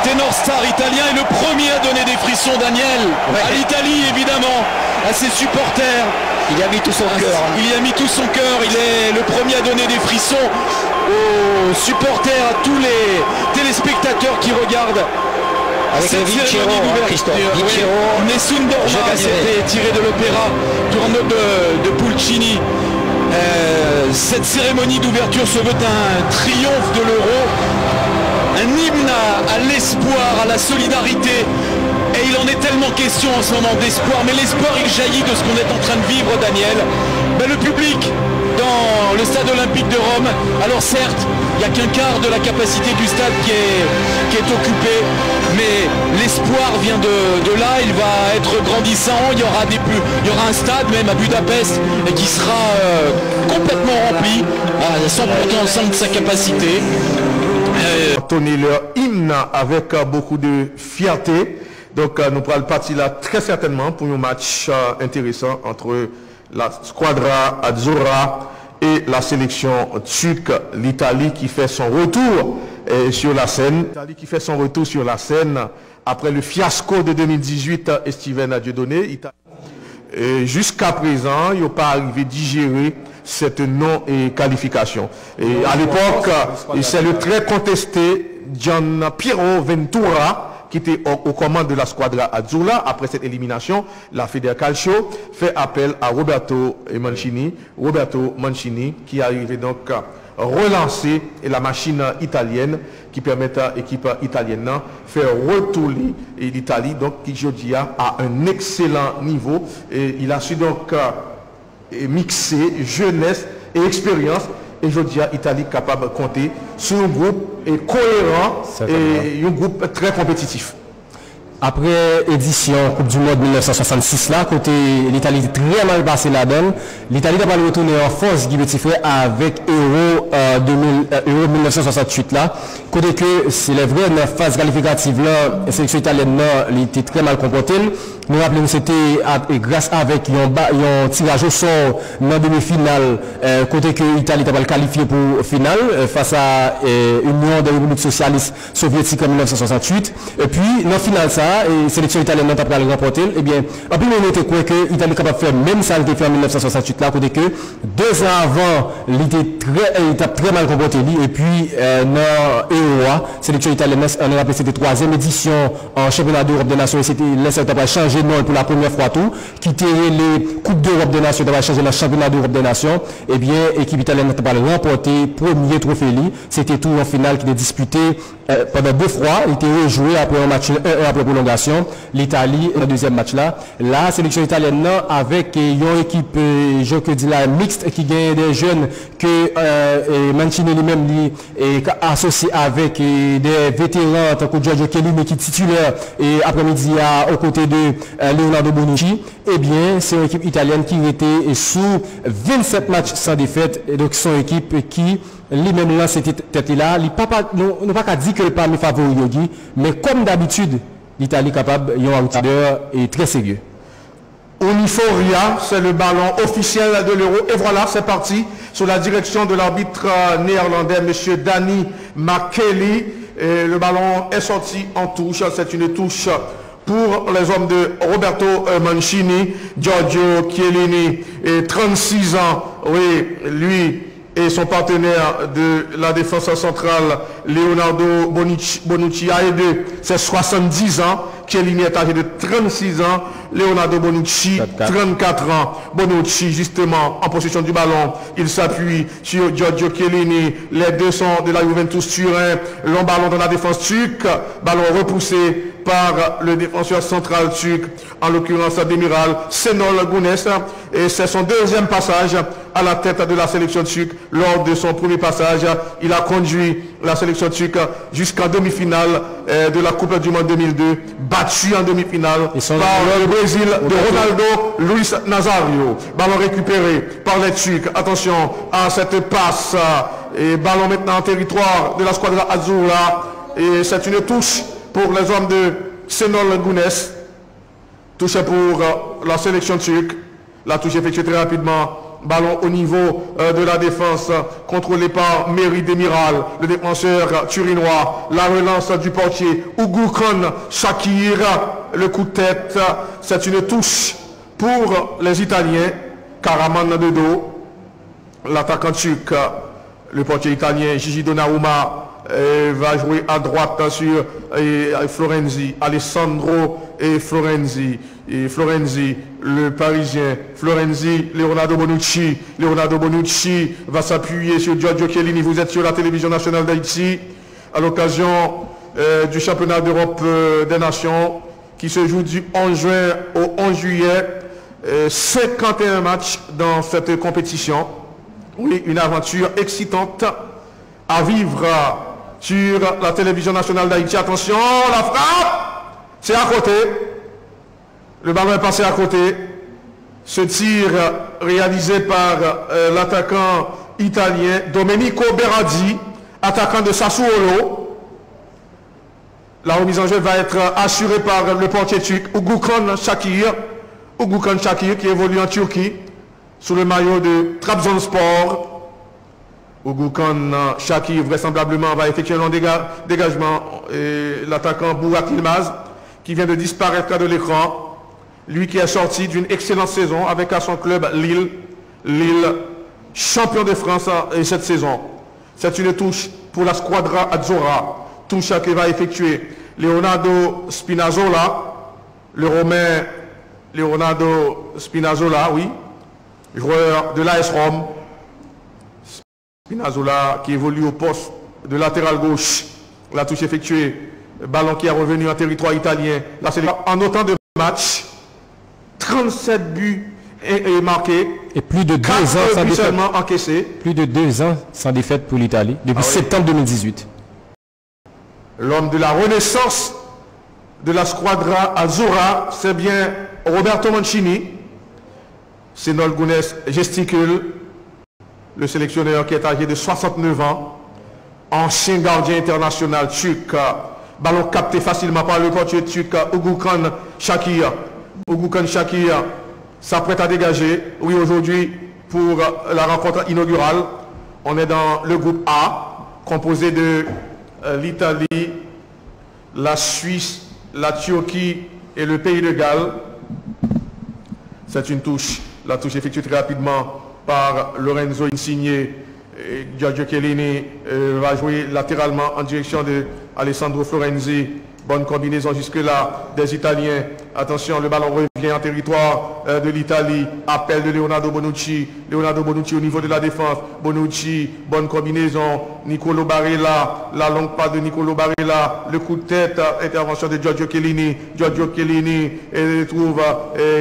ténor star italien est le premier à donner des frissons, Daniel. À l'Italie, évidemment, à ses supporters. Il y a mis tout son cœur. Il y a mis tout son cœur. Il est le premier à donner des frissons aux supporters, à tous les téléspectateurs qui regardent. Avec le Vincero, Christophe. Vincero, Nessun Dorma, c'était tiré de l'opéra Turno de Pulcini. Cette cérémonie d'ouverture se veut un triomphe de l'euro, un hymne à l'espoir, à la solidarité. Et il en est tellement question en ce moment d'espoir, mais l'espoir il jaillit de ce qu'on est en train de vivre, Daniel. Ben, le public dans le stade olympique de Rome, alors certes, il n'y a qu'un quart de la capacité du stade qui est occupé, mais l'espoir vient de là, il va être grandissant, il y aura un stade même à Budapest qui sera complètement rempli à 100% de sa capacité. Entonner leur hymne avec beaucoup de fierté. Donc nous pourrons partir là très certainement pour un match intéressant entre la Squadra Azzurra et la sélection turque, l'Italie qui fait son retour sur la scène. L'Italie qui fait son retour sur la scène après le fiasco de 2018 Steven Dieudonné. Jusqu'à présent, il n'a pas arrivé à digérer cette non-qualification. Et à l'époque, c'est le très contesté Gian Piero Ventura qui était aux commandes de la Squadra Azzurra. Après cette élimination, la Federcalcio fait appel à Roberto Mancini qui arrivait donc à relancer la machine italienne qui permet à l'équipe italienne de faire retourner l'Italie, donc qui aujourd'hui a un excellent niveau. Et il a su donc mixer jeunesse et expérience. Et aujourd'hui, l'Italie est capable de compter sur un groupe cohérent et un groupe très compétitif. Après édition Coupe du Monde 1966 là, côté l'Italie très mal passé la donne, l'Italie n'a pas retourné en force Guy Petit Frère avec Euro 1968 là, côté que c'est les vrais dans la phase qualificative là, la sélection italienne là, elle était très mal comportée. Nous rappelons que c'était grâce avec un tirage au sort dans demi-finale, côté que l'Italie n'a pas qualifié pour finale face à Union des Républiques Socialistes Soviétiques en 1968. Et puis dans la finale ça, et la sélection italienne n'a pas remporté, eh bien, en plus, on était quoi que l'Italie est capable de faire même ça, elle était fait en 1968 là, côté que 2 ans avant, il était très mal comporté, et puis, dans EOA, la sélection italienne, on a rappelé c'était 3e édition en championnat d'Europe des Nations, et c'était, là, ça a changé de nom pour la première fois tout, quitter les Coupes d'Europe des Nations, ça a changé le championnat d'Europe des Nations, eh bien, l'équipe italienne n'a pas remporté, premier trophée, c'était tout en finale qui était disputé pendant 2 fois, il était rejoué après un match, après prolongation, l'Italie, le deuxième match là. La sélection italienne là, avec une équipe, je que dis là, mixte, qui gagne des jeunes que Mancini lui-même est associé avec des vétérans, tant que Giorgio Chiellini qui est titulaire et après-midi aux côtés de Leonardo Bonucci. Eh bien, c'est une équipe italienne qui était sous 27 matchs sans défaite, et donc son équipe qui lui-même là, cette tête-là, il n'a pas dit que le pas mes favoris, mais comme d'habitude, l'Italie est capable, il y a un outsider et très sérieux. Uniforia, c'est le ballon officiel de l'Euro. Et voilà, c'est parti sous la direction de l'arbitre néerlandais, M. Danny McKelly. Et le ballon est sorti en touche. C'est une touche pour les hommes de Roberto Mancini, Giorgio Chiellini, et 36 ans. Oui, lui et son partenaire de la défense centrale, Leonardo Bonucci, a aidé ses 70 ans. Chiellini est âgé de 36 ans, Leonardo Bonucci, 34 ans. Bonucci, justement, en possession du ballon, il s'appuie sur Giorgio Chiellini. Les deux sont de la Juventus Turin. Long ballon dans la défense turque, ballon repoussé par le défenseur central turc, en l'occurrence Demiral Şenol Güneş. Et c'est son deuxième passage à la tête de la sélection turque. Lors de son premier passage, il a conduit la sélection turque jusqu'en demi-finale de la Coupe du Monde 2002, battu en demi-finale par le Brésil de Ronaldo Luis Nazario. Ballon récupéré par les Turcs. Attention à cette passe. Et ballon maintenant en territoire de la Squadra Azzurra. Et c'est une touche pour les hommes de Şenol Güneş. Touche pour la sélection turque. La touche effectuée très rapidement Ballon au niveau de la défense, contrôlé par Mairie Demiral, le défenseur turinois. La relance du portier, Ougoukan Shakir, le coup de tête. C'est une touche pour les Italiens. Karaman de dos, l'attaquant turc, le portier italien Gigi Donnarumma va jouer à droite sur Florenzi, Alessandro et Florenzi, le Parisien, Florenzi, Leonardo Bonucci va s'appuyer sur Giorgio Chiellini. Vous êtes sur la télévision nationale d'Haïti à l'occasion du championnat d'Europe des Nations qui se joue du 11 juin au 11 juillet. 51 matchs dans cette compétition. Oui, une aventure excitante à vivre sur la télévision nationale d'Haïti. Attention, la frappe, c'est à côté. Le ballon est passé à côté. Ce tir réalisé par l'attaquant italien Domenico Berardi, attaquant de Sassuolo. La remise en jeu va être assurée par le portier turc Ougoukan Shakir qui évolue en Turquie sous le maillot de Trabzonspor. Ougoukan Shakir vraisemblablement va effectuer un long dégagement. L'attaquant Burak Yilmaz qui vient de disparaître de l'écran. Lui qui est sorti d'une excellente saison avec à son club Lille, champion de France cette saison. C'est une touche pour la Squadra Azzurra. Touche que va effectuer Leonardo Spinazzola, le Romain Leonardo Spinazzola, oui, joueur de l'AS Rome. Spinazzola qui évolue au poste de latéral gauche. La touche effectuée, ballon qui est revenu en territoire italien. Là, c'est en autant de matchs, 37 buts est marqué. Et plus de 2 ans sans défaite. Encaissé. Plus de 2 ans sans défaite pour l'Italie, depuis septembre 2018. L'homme de la renaissance de la Squadra Azzurra, c'est bien Roberto Mancini. Senol Gunes gesticule. Le sélectionneur qui est âgé de 69 ans, ancien gardien international turc. Ballon capté facilement par le portier turc Ougoukan Shakir. Ougoukan Shakir s'apprête à dégager. Oui, aujourd'hui, pour la rencontre inaugurale, on est dans le groupe A, composé de l'Italie, la Suisse, la Turquie et le pays de Galles. C'est une touche. La touche effectuée très rapidement par Lorenzo Insigne. Giorgio Chiellini va jouer latéralement en direction de Alessandro Florenzi. Bonne combinaison jusque-là des Italiens. Attention, le ballon revient en territoire de l'Italie. Appel de Leonardo Bonucci. Leonardo Bonucci au niveau de la défense. Bonucci, bonne combinaison. Nicolo Barella, la longue passe de Nicolo Barella. Le coup de tête, intervention de Giorgio Chiellini. Giorgio Chiellini trouve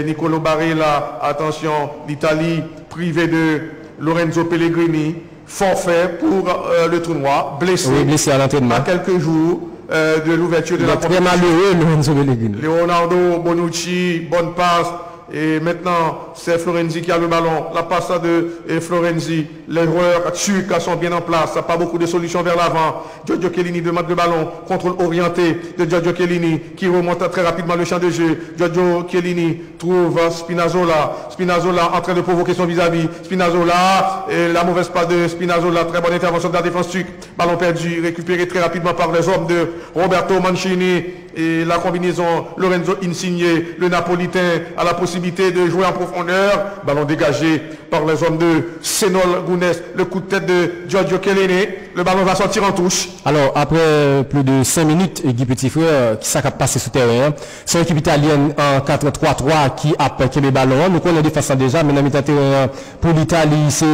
Nicolo Barella. Attention, l'Italie privée de Lorenzo Pellegrini. Forfait pour le tournoi. Blessé, oui, blessé à l'entraînement. À quelques jours de l'ouverture de la compétition. Très malheureux, Lorenzo Pellegrini. Leonardo Bonucci, bonne passe. Et maintenant, c'est Florenzi qui a le ballon. La passe de Florenzi. Les joueurs turcs sont bien en place. Pas beaucoup de solutions vers l'avant. Giorgio Chiellini demande le ballon. Contrôle orienté de Giorgio Chiellini qui remonte très rapidement le champ de jeu. Giorgio Chiellini trouve Spinazzola. Spinazzola en train de provoquer son vis-à-vis. Spinazzola, et la mauvaise passe de Spinazzola. Très bonne intervention de la défense turque. Ballon perdu, récupéré très rapidement par les hommes de Roberto Mancini. Et la combinaison Lorenzo Insigne, le Napolitain, a la possibilité de jouer en profondeur. Ballon dégagé par les hommes de Senol Gunes. Le coup de tête de Giorgio Chiellini. Le ballon va sortir en touche. Alors, après plus de 5 minutes, Guy Petit-Frère, qui s'est passé sous terrain, son équipe italienne en 4-3-3 qui a pris le ballon. Nous connaissons défense déjà, mais dans le terrain pour l'Italie, c'est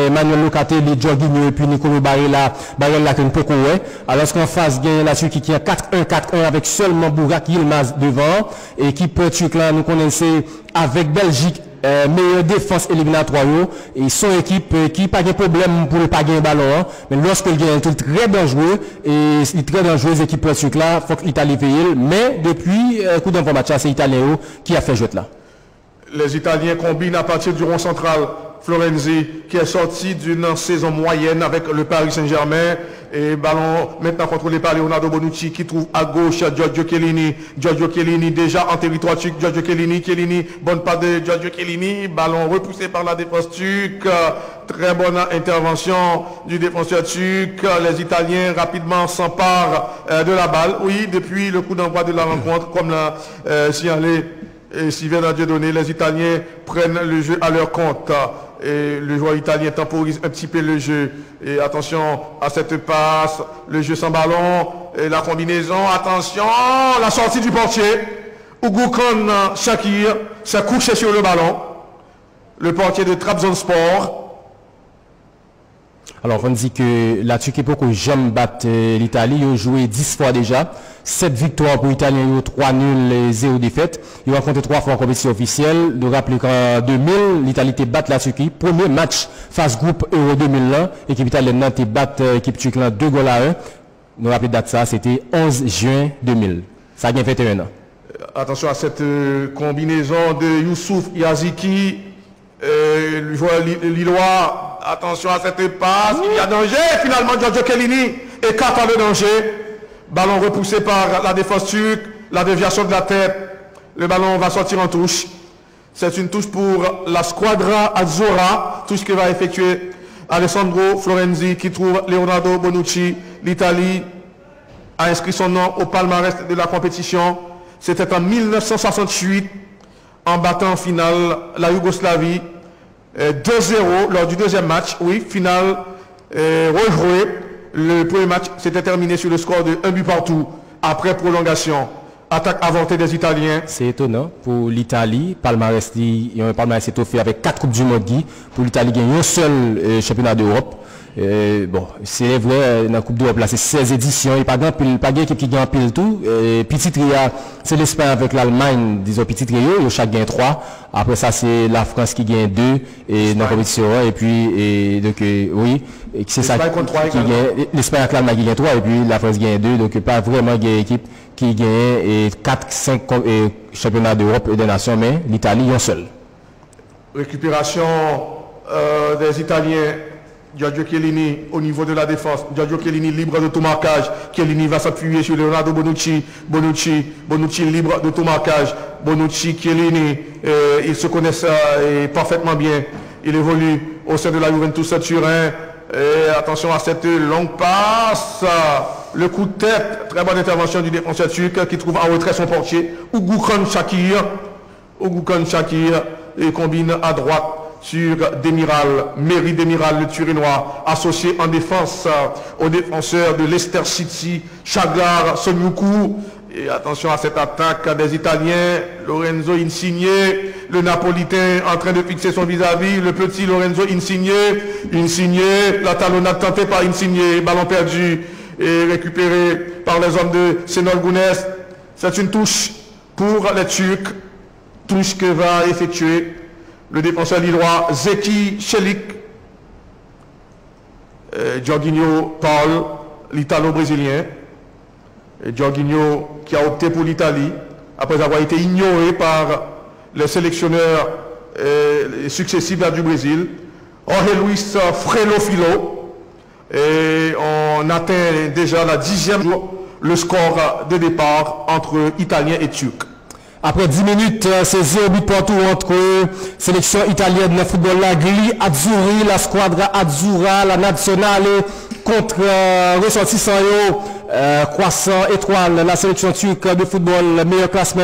Manuel Locatelli, Jorginho et puis Nicolo Barella qui est un peu coué. Alors qu'en face, il y a la Turquie qui a 4-1-4-1 avec seulement Burak Yilmaz devant. Équipe turque là, nous connaissons avec Belgique. Meilleure défense éliminatoire et son équipe qui n'a pas de problème pour ne pas gagner un ballon, mais lorsqu'il gagne un truc très dangereux et c'est très dangereux équipe turque là, il faut que l'Italie veille, mais depuis coup d'envoi match c'est l'Italien qui a fait jeu là. Les Italiens combinent à partir du rond central. Florenzi qui est sorti d'une saison moyenne avec le Paris Saint-Germain Et ballon maintenant contrôlé par Leonardo Bonucci qui trouve à gauche Giorgio Chiellini. Giorgio Chiellini déjà en territoire turc. Giorgio Chiellini, bonne passe de Giorgio Chiellini. Ballon repoussé par la défense turque. Très bonne intervention du défenseur turc. Les Italiens rapidement s'emparent de la balle. Oui, depuis le coup d'envoi de la rencontre, comme l'a signalé Sylvain Dieudonné, les Italiens prennent le jeu à leur compte. Et le joueur italien temporise un petit peu le jeu. Et attention à cette passe, le jeu sans ballon, et la combinaison, attention, la sortie du portier. Ougoukan Shakir s'est couché sur le ballon. Le portier de Trabzonspor. Alors, on dit que la Turquie peut que jamais battre l'Italie. Ils ont joué 10 fois déjà. 7 victoires pour l'Italien, 3 nuls et 0 défaites. Ils ont rencontré 3 fois en compétition officielle. De rappeler qu'en 2000, l'Italie a battu la Turquie. Premier match face groupe Euro 2001. L'équipe italienne a battu l'équipe turque 2 goals à 1. Nous rappelons date ça, c'était 11 juin 2000. Ça a bien fait 1 an. Attention à cette combinaison de Youssouf Yaziki, le joueur lillois. Attention à cette passe, il y a danger. Finalement, Giorgio Chiellini écarte le danger. Ballon repoussé par la défense turque, la déviation de la tête. Le ballon va sortir en touche. C'est une touche pour la Squadra Azzurra, touche que va effectuer Alessandro Florenzi qui trouve Leonardo Bonucci. L'Italie a inscrit son nom au palmarès de la compétition. C'était en 1968 en battant en finale la Yougoslavie 2-0 lors du deuxième match. Oui, finale rejouée. Le premier match s'était terminé sur le score de 1 but partout après prolongation. Attaque avortée des Italiens. C'est étonnant pour l'Italie. Palmarès, il y a un palmarès étoffé avec 4 Coupes du Monde. Pour l'Italie, il y a un seul championnat d'Europe. Bon, c'est vrai, dans la Coupe d'Europe, là, c'est 16 éditions. Il n'y a pas d'équipe qui gagne pile tout. Petit tria, c'est l'Espagne avec l'Allemagne, disons petit trio, chaque gagne 3. Après ça, c'est la France qui gagne 2 et dans la compétition. Et puis, donc, oui, c'est ça qui gagne. L'Espagne avec l'Allemagne qui gagne 3 et puis la France gagne 2. Donc, pas vraiment une équipe qui gagne 4, 5 championnats d'Europe et des nations, mais l'Italie, il y a un seul. Récupération des Italiens. Giorgio Chiellini au niveau de la défense. Giorgio Chiellini libre de tout marquage. Chiellini va s'appuyer sur Leonardo Bonucci. Bonucci libre de tout marquage. Bonucci, Chiellini, ils se connaissent parfaitement bien. Il évolue au sein de la Juventus Turin. Et attention à cette longue passe. Le coup de tête. Très bonne intervention du défenseur turc qui trouve en retrait son portier. Ougoukan Shakir et combine à droite sur Meri Demiral, le Turinois, associé en défense au défenseur de Leicester City, Chagar Sonyuku. Et attention à cette attaque des Italiens, Lorenzo Insigne, le Napolitain en train de fixer son vis-à-vis, le petit Lorenzo Insigne, la talonnade tentée par Insigne, ballon perdu et récupéré par les hommes de Senol Gounes. C'est une touche pour les Turcs, touche que va effectuer le défenseur lillois Zeki Çelik. Jorginho Paul, l'Italo-Brésilien. Jorginho qui a opté pour l'Italie après avoir été ignoré par les sélectionneurs successifs du Brésil. Jorge Luis Frelofilo. Et on atteint déjà la 10e jour le score de départ entre Italiens et Turcs. Après 10 minutes, c'est 0 but partout entre sélection italienne de football, la Gli Azzurri, la Squadra Azzurra, la Nazionale contre ressortissant croissant étoile, la sélection turque de football, meilleur classement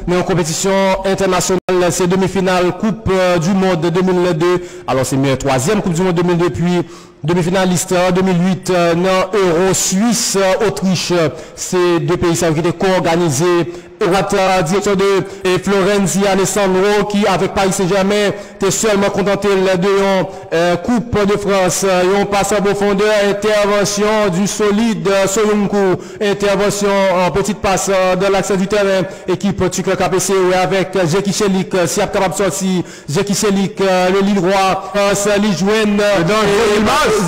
mais en compétition internationale, c'est demi-finale Coupe du Monde 2002. Alors c'est meilleur 3e Coupe du Monde 2002 puis demi-finaliste en 2008 dans Euro Suisse, Autriche. C'est deux pays qui étaient co-organisés. Directeur de Florenzi Alessandro qui avec Paris Saint-Germain était seulement contenté de Coupe de France. Et on passe en profondeur, intervention du solide Soyuncu, intervention en petite passe dans l'axe du terrain, équipe Tuc KPC avec Zeki Çelik, si capable de sortir, Zeki Çelik, le Lillois, les joignent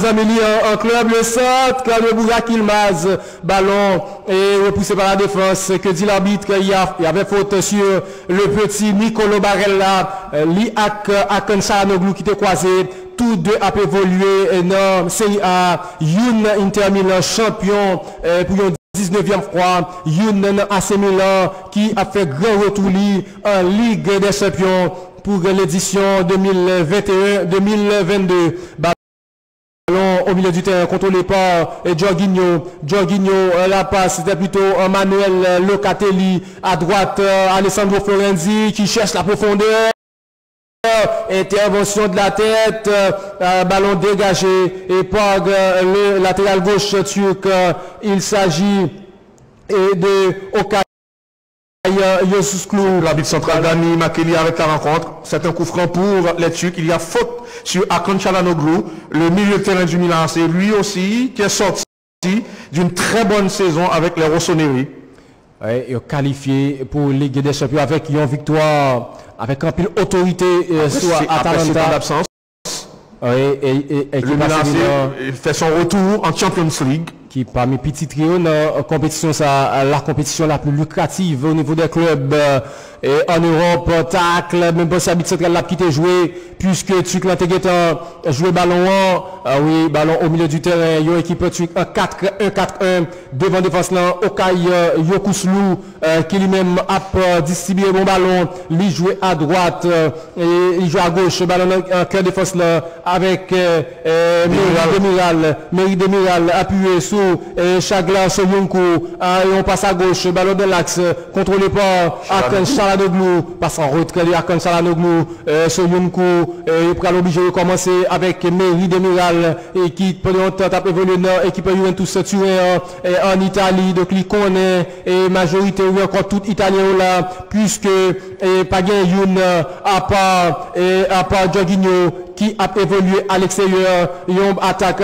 Zameli en club, le centre, le Bourak Ilmaz, ballon et repoussé par la défense, que dit l'arbitre? Il y avait faute sur le petit Nicolo Barella, Liak Akansanoglu qui était croisé. tous deux a évolué dans Série A. Youn Inter Milan champion pour une 19e fois. Youn AC Milan qui a fait grand retour en Ligue des Champions pour l'édition 2021-2022. Au milieu du terrain, contrôlé par Jorginho. Jorginho, la passe, c'était plutôt Manuel Locatelli. À droite, Alessandro Florenzi qui cherche la profondeur. Intervention de la tête, ballon dégagé et par le latéral gauche turc. Il s'agit de Okay Yosuslu. L'arbitre central Dani Makeli avec la rencontre. C'est un coup franc pour les Turcs. Il y a faute sur Hakan Çalhanoğlu, le milieu de terrain du Milan. C'est lui aussi qui est sorti d'une très bonne saison avec les Rossoneri. Oui, il est qualifié pour Ligue des Champions avec une victoire, avec un pile autorité sur Atalanta. D'absence. Oui, et le Milan fait son retour en Champions League. Qui parmi petits trios dans la compétition, la compétition la plus lucrative au niveau des clubs et en Europe, tacle, même pas si Arbitre Central l'a quitté jouer, puisque tu as joué ballon oui, ballon au milieu du terrain, une équipe Turc 1-4-1 devant défense là, Okay Yokuslu qui lui-même a distribué bon ballon, lui joué à droite et il joue à gauche, ballon en cœur défense là avec Merih Demiral appuyé sur Chagla Soyuncu et on passe à gauche, ballon de l'axe contrôlé par Hakan Çalhanoğlu, passe en retrait de Hakan Çalhanoğlu, Soyuncu il prend l'obligé de commencer avec Merih Demiral et qui pendant un temps a évolué dans l'équipe Juventus Turin en Italie, donc il connaît et majorité ou encore tout italien là puisque Pagien Youn à part Jorginho qui a évolué à l'extérieur, ils ont attaqué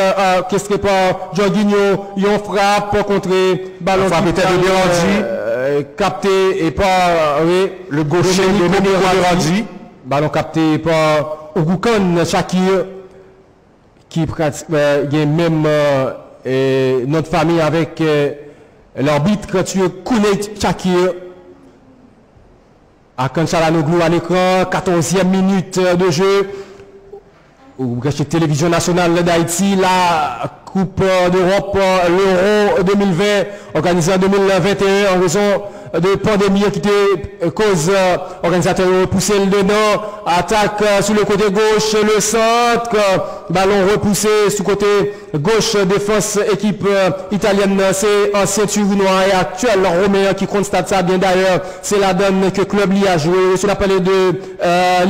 qu'est-ce que pas Jorginho, ils ont frappe contre ballon capté et par le gaucher de Berardi, ballon capté par Ougoukan Shakir qui pratique même notre famille avec l'arbitre Kounet Shakir. Hakan Çalhanoğlu à l'écran, 14e minute de jeu. Ou télévision nationale d'Haïti, la Coupe d'Europe, l'Euro 2020, organisée en 2021 en raison de pandémie qui était cause organisateur repoussé le dedans, attaque sur le côté gauche, le centre, ballon repoussé sur le côté gauche, défense équipe italienne, c'est ancien Turinois et actuel Roméen qui constate ça bien d'ailleurs, c'est la donne que le club lui a joué, sur la palette de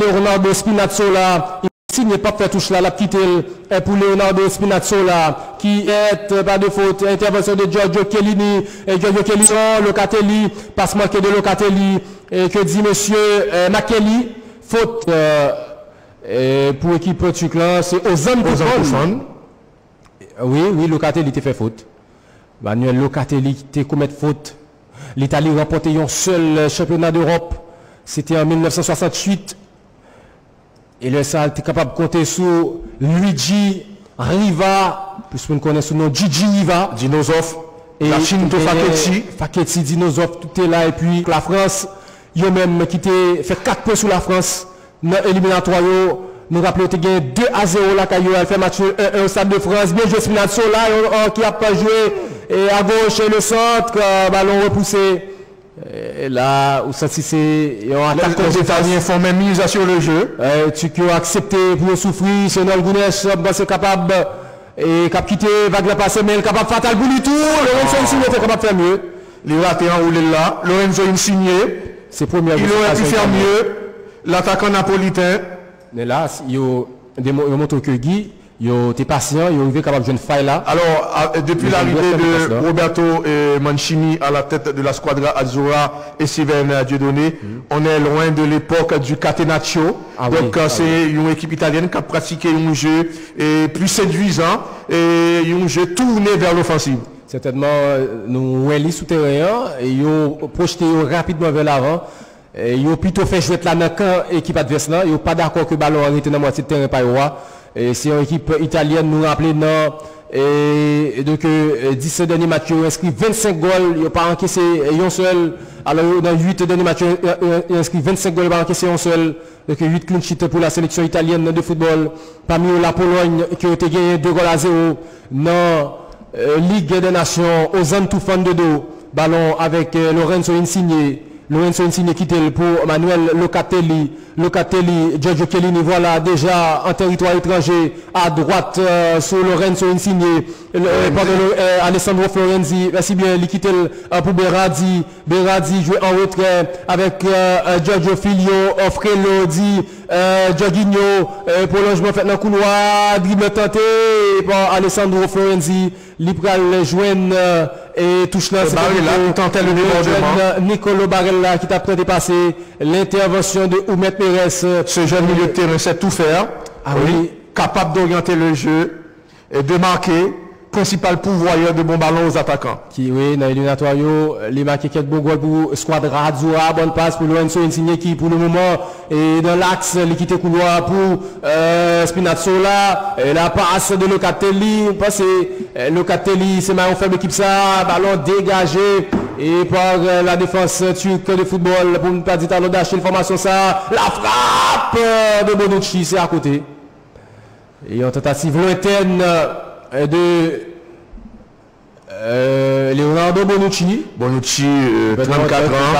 Leonardo Spinazzola. S'il n'est pas fait touche là, la petite pour Leonardo Spinazzola, qui est par de faute, intervention de Giorgio Chiellini, et Giorgio Chiellini, Locatelli, passe manqué de Locatelli, et que dit monsieur Makeli, faute pour l'équipe turque là, c'est Ozan Tufan. Oui, Locatelli était fait faute. Manuel Locatelli était commis faute. L'Italie remporté un seul championnat d'Europe, c'était en 1968. Et le ça était capable de compter sur Luigi Riva, plus on connaît son nom Gigi Riva, Dinosov, et la Chine de Faketti, Dinosov, tout est là. Et puis la France, il a même qui fait 4 points sur la France dans l'éliminatoire. Nous rappelons qu'il y a 2-0 là, quand il a fait match 1 au Stade de France. Bien joué Spinazzo là, qui a pas joué et à gauche et le centre, ballon repoussé. Et là, où ça c'est les Italiens font même mise sur le jeu. Tu peux accepter pour souffrir, c'est Nolgounes, c'est capable et cap quitter, vague la passer, mais capable fatal pour lui tout. Lorenzo Insigne était capable de faire mieux. Les ratés enroulés là, Lorenzo Insigne, c'est premier. Il aurait pu faire mieux. L'attaquant napolitain. Mais là, il montre que Guy. Yo, t'es patient, yo arrivé capable de une faille là. Alors, depuis l'arrivée de Roberto Mancini à la tête de la squadra Azzurra et Steven Dieudonné, on est loin de l'époque du Catenaccio. Donc, c'est une équipe italienne qui a pratiqué un jeu plus séduisant et un jeu tourné vers l'offensive. Certainement, nous, Welly souterrain, et yo projeté rapidement vers l'avant. Ils ont plutôt fait jouer la équipe adverse ils n'ont pas d'accord que le ballon arrêté dans la moitié de terrain par et c'est une équipe italienne nous rappelait dans Et donc, 17 derniers matchs, ils ont inscrit 25 goals, ils n'ont pas encaissé un seul. Alors, dans 8 derniers matchs, ils ont inscrit 25 goals, ils n'ont pas encaissé un seul. Donc, 8 clean sheets pour la sélection italienne de football. Parmi eux, la Pologne, qui a été gagné 2-0 dans Ligue des Nations, aux Antoufan de dos. Ballon avec Lorenzo Insigne. Lorenzo Insigne quitté pour Manuel Locatelli. Giorgio Chiellini, voilà, déjà en territoire étranger, à droite, sur Lorenzo Insigne. Alessandro Florenzi, merci bien, il quitté pour Berardi. Berardi joue en retrait avec Giorgio Filio, Frello, Jorginho, prolongement fait dans le couloir, dribble tenté par Alessandro Florenzi. Libral joigne et touche là, c'est Nicolo Barella qui t'a dépassé l'intervention de Oumet Pérez. Ce jeune milieu de terrain sait tout faire. Ah oui. Capable d'orienter le jeu et de marquer. Principal pourvoyeur de bons ballons aux attaquants. Qui, oui, dans l'éliminatoire, il a marqué quelques beaux goals pour Squadra Azzurra, bonne passe pour Lorenzo Insigne qui, pour le moment, est dans l'axe, l'équité couloir pour Spinazzola, la passe de Locatelli, Locatelli, c'est maillon faible équipe ça, ballon dégagé, et par la défense turque de football, pour ne pas dire talon d'acheter l'information ça, la frappe de Bonucci, c'est à côté. Et en tentative lointaine, de Leonardo Bonucci. Bonucci, 34 ans.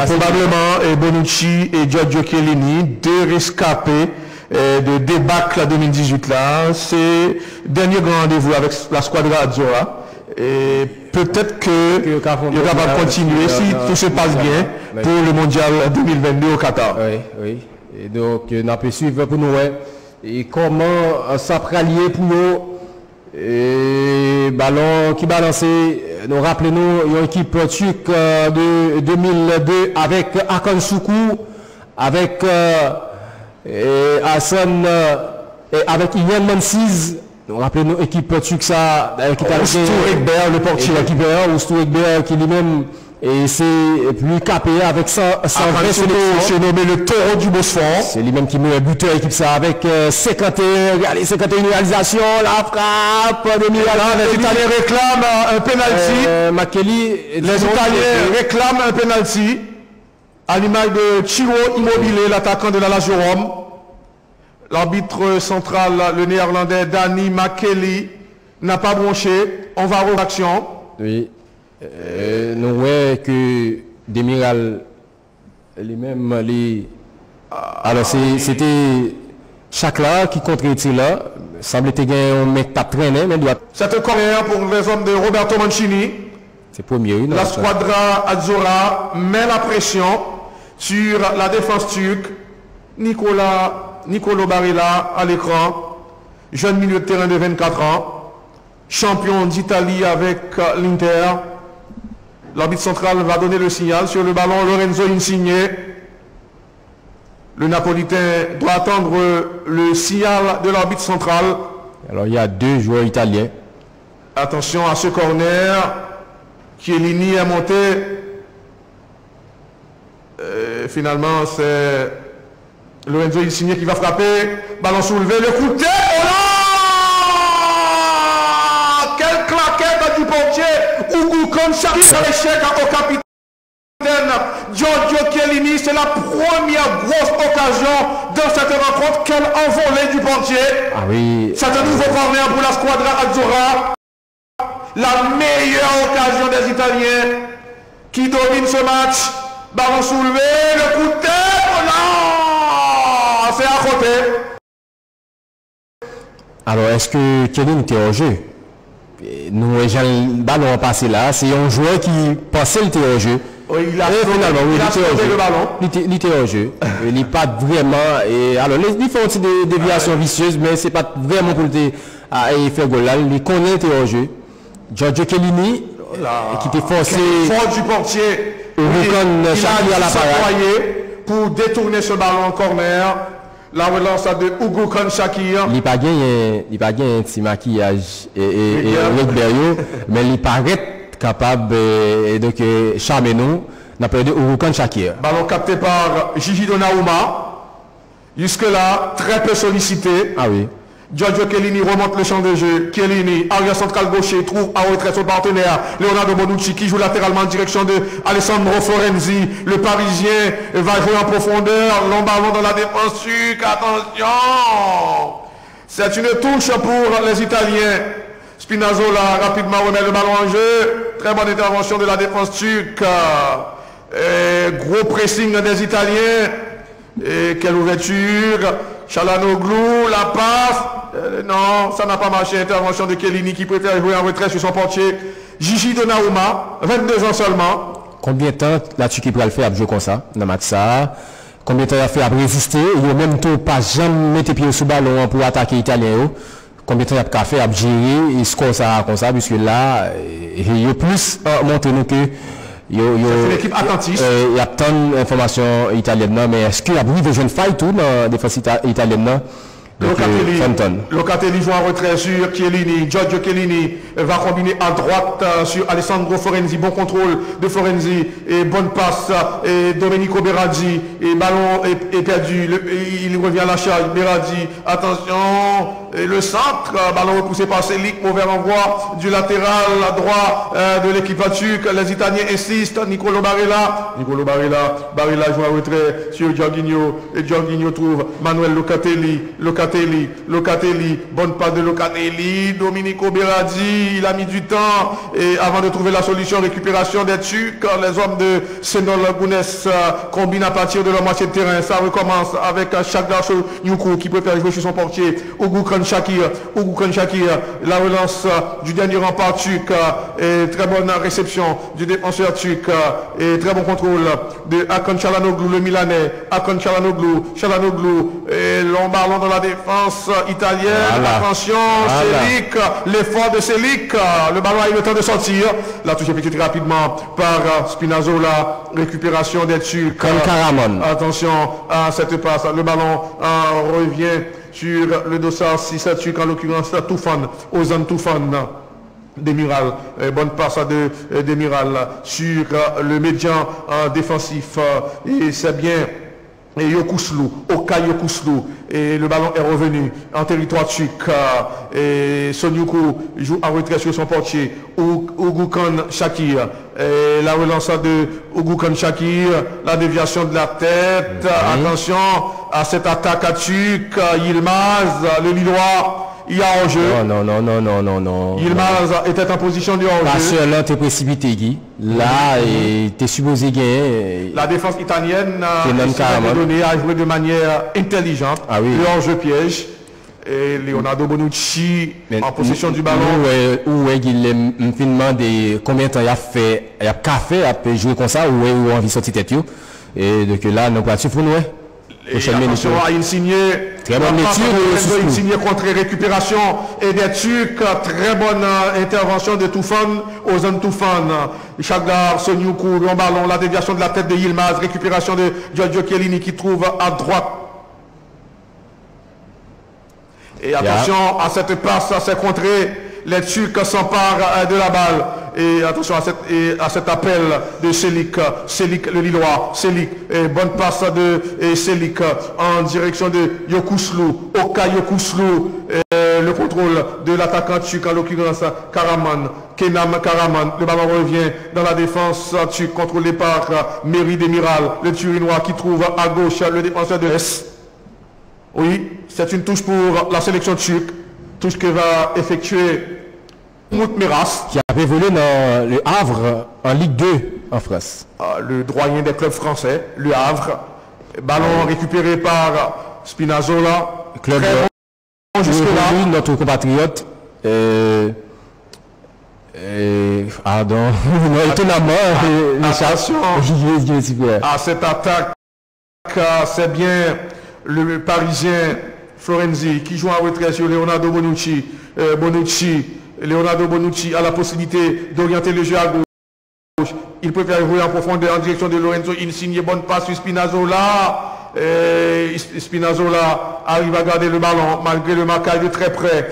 Probablement Bonucci et Giorgio Chiellini, deux rescapés de débâcle à 2018 là. C'est dernier grand rendez-vous avec la Squadra Azzurra. Et peut-être qu'il est capable de continuer si tout se passe bien pour le mondial 2022 au Qatar. Oui, oui. Et donc, on peut suivre pour nous. Et comment ça prallier pour nous. Et ballon qui balançait, nous rappelons-nous, une équipe turque de 2002 avec Hakan Şükür, avec Hassan et avec Ian Mansiz. Nous rappelons-nous, équipe turque ça, qui est Ekber, le portier. Oustou Ekber qui lui-même et c'est plus capé avec 120 sélections. C'est nommé le taureau du Bosphore. C'est lui-même qui met un buteur équipe ça avec 51 réalisations, la frappe de Milan. Les Italiens réclament un penalty. Les Italiens réclament un penalty à l'image de Ciro Immobile, l'attaquant de la Lazio Rome. L'arbitre central, le néerlandais Danny McKelly, n'a pas bronché. On va en action. Oui. Nous voyons que Demiral lui-même, alors c'était Chakla qui contre là, semble être un mec qui a traîné, mais doit. C'est un corner pour les hommes de Roberto Mancini. C'est premier. La Squadra Azzurra met la pression sur la défense turque. Nicolo Barella à l'écran, jeune milieu de terrain de 24 ans, champion d'Italie avec l'Inter. L'arbitre central va donner le signal sur le ballon. Lorenzo Insigne. Le Napolitain doit attendre le signal de l'arbitre central. Alors il y a deux joueurs italiens. Attention à ce corner. Chiellini est monté. Finalement, c'est Lorenzo Insigne qui va frapper. Ballon soulevé. Le coup de tête. Oh là! Quelle claquette du portier! Ugo Konchaki sur l'échec au capitaine Giorgio Chiellini. C'est la première grosse occasion dans cette rencontre. Quelle envolée du portier. Ah oui. C'est un nouveau corner pour la Squadra Azzurra. La meilleure occasion des Italiens qui dominent ce match. Ballon soulevé, le coup de tête. Oh non! C'est à côté. Alors est-ce que Chiellini était au jeu? Nous, le ballon passé là, c'est un joueur qui pensait qu'il était au jeu. Oui, il a sauté le ballon. Il était au jeu. Il n'est pas vraiment. Alors, il fait aussi des déviations vicieuses, mais ce n'est pas vraiment pour le faire goal là. Il connaît qu'il était au jeu. Giorgio Chiellini, qui était forcé. Faute du portier. Il a pour détourner ce ballon en corner. La relance de Ugo Konchakir. Il n'a pas gagné un petit maquillage et mais il paraît capable de charmer nous. On a parlé de Ugo Konchakir. Ballon capté par Gigi Donnarumma. Jusque-là, très peu sollicité. Ah oui. Giorgio Chiellini remonte le champ de jeu. Chiellini, arrière central gaucher, trouve en retrait son partenaire, Leonardo Bonucci, qui joue latéralement en direction de Alessandro Florenzi. Le Parisien va jouer en profondeur. Long ballon dans la défense. Attention! C'est une touche pour les Italiens. Spinazzola rapidement remet le ballon en jeu. Très bonne intervention de la défense turque. Gros pressing des Italiens. Et quelle ouverture. Çalhanoğlu, la passe. Non, ça n'a pas marché. Intervention de Chiellini qui préfère jouer en retrait sur son portier. Gigi Donnarumma, 22 ans seulement. Combien de temps la Turquie peut le faire à jouer comme ça, dans le match ça? Combien de temps il a fait à résister? Il a même temps pas jamais mettre pied sous ballon pour attaquer l'Italien. Combien de temps il a fait à gérer et score ça comme ça, puisque là, il y a plus montré nous que c'est une équipe attentive. Il y a tant d'informations italiennes, mais est-ce qu'il y a de jeunes failles tout dans la défense italienne? Locatelli joue en retrait sur Chiellini. Giorgio Chiellini va combiner à droite sur Alessandro Florenzi. Bon contrôle de Florenzi et bonne passe. Et Domenico Berardi. Et ballon est perdu. Il revient à la charge. Berardi, attention. Et le centre, ballon repoussé par Selic. Mauvais renvoi du latéral à droit de l'équipe turque. Les Italiens insistent. Nicolo Barella. Barella joue en retrait sur Jorginho. Et Jorginho trouve Manuel Locatelli, bonne passe de Locatelli, Domenico Berardi, il a mis du temps et avant de trouver la solution, récupération des Turcs, les hommes de Senol Gounès combinent à partir de la moitié de terrain, ça recommence avec Shakhdar Soyuncu qui préfère jouer sur son portier, Oğuzhan Shakir, la relance du dernier rempart turc, et très bonne réception du défenseur turc, et très bon contrôle de Hakan Çalhanoğlu, le Milanais, Hakan Çalhanoğlu, et long ballon dans la défense italienne. Voilà. Attention, Selic, l'effort de Selic. Le ballon a eu le temps de sortir. La touche est effectuée rapidement par Spinazzola. Récupération des Turcs. Attention à cette passe. Le ballon revient sur le dossard 6 Turc, en l'occurrence Ozan Tufan. Demiral, bonne passe de Demiral sur le médian défensif. Et c'est bien. Et Okay Yokuslu, et le ballon est revenu en territoire turc. Et Soyuncu joue en retrait sur son portier. Oğuzhan Shakir, et la relance de Oğuzhan Shakir, la déviation de la tête. Attention à cette attaque à turc. Yilmaz, le Lillois. Il y a hors-jeu. Non. Yilmaz était en position de hors-jeu. Parce que là, tu es précipité, Guy. Là, tu es supposé gagner. La défense italienne a donné à jouer de manière intelligente. Ah oui. Le hors-jeu piège. Et Leonardo Bonucci en possession du ballon. Où est-ce qu'il me demande combien de temps il a fait, à jouer comme ça, ou est-ce envie de sortir tête. Et donc là, nous pas pour nous. Et attention à Insigne, très bonne lecture, Insigne contre récupération et des Turcs, très bonne intervention de Tufan, Ozan Tufan, Shakhdar Soyuncu, long ballon, la déviation de la tête de Yilmaz, récupération de Giorgio Chiellini qui trouve à droite. Et attention à cette passe, à ces contrées, les Turcs s'emparent de la balle. Et attention à cet appel de Selic, le Lillois, bonne passe de Selic en direction de Okay Yokuslu, le contrôle de l'attaquant turc, en l'occurrence Kenan Karaman, le ballon revient dans la défense turque, contrôlé par Merih Demiral, le Turinois qui trouve à gauche le défenseur de S. Oui, c'est une touche pour la sélection turque, touche que va effectuer Miras, qui avait volé dans le Havre en Ligue 2 en France. Le doyen des clubs français, le Havre. Ballon récupéré par Spinazzola. Club jusque-là. Notre compatriote. Pardon. Étonnamment. Attention à cette attaque. C'est bien le Parisien Florenzi qui joue en retrait sur Leonardo Bonucci. Leonardo Bonucci a la possibilité d'orienter le jeu à gauche. Il préfère jouer en profondeur en direction de Lorenzo Insigne. Bonne passe sur Spinazzola. Spinazzola arrive à garder le ballon malgré le marquage de très près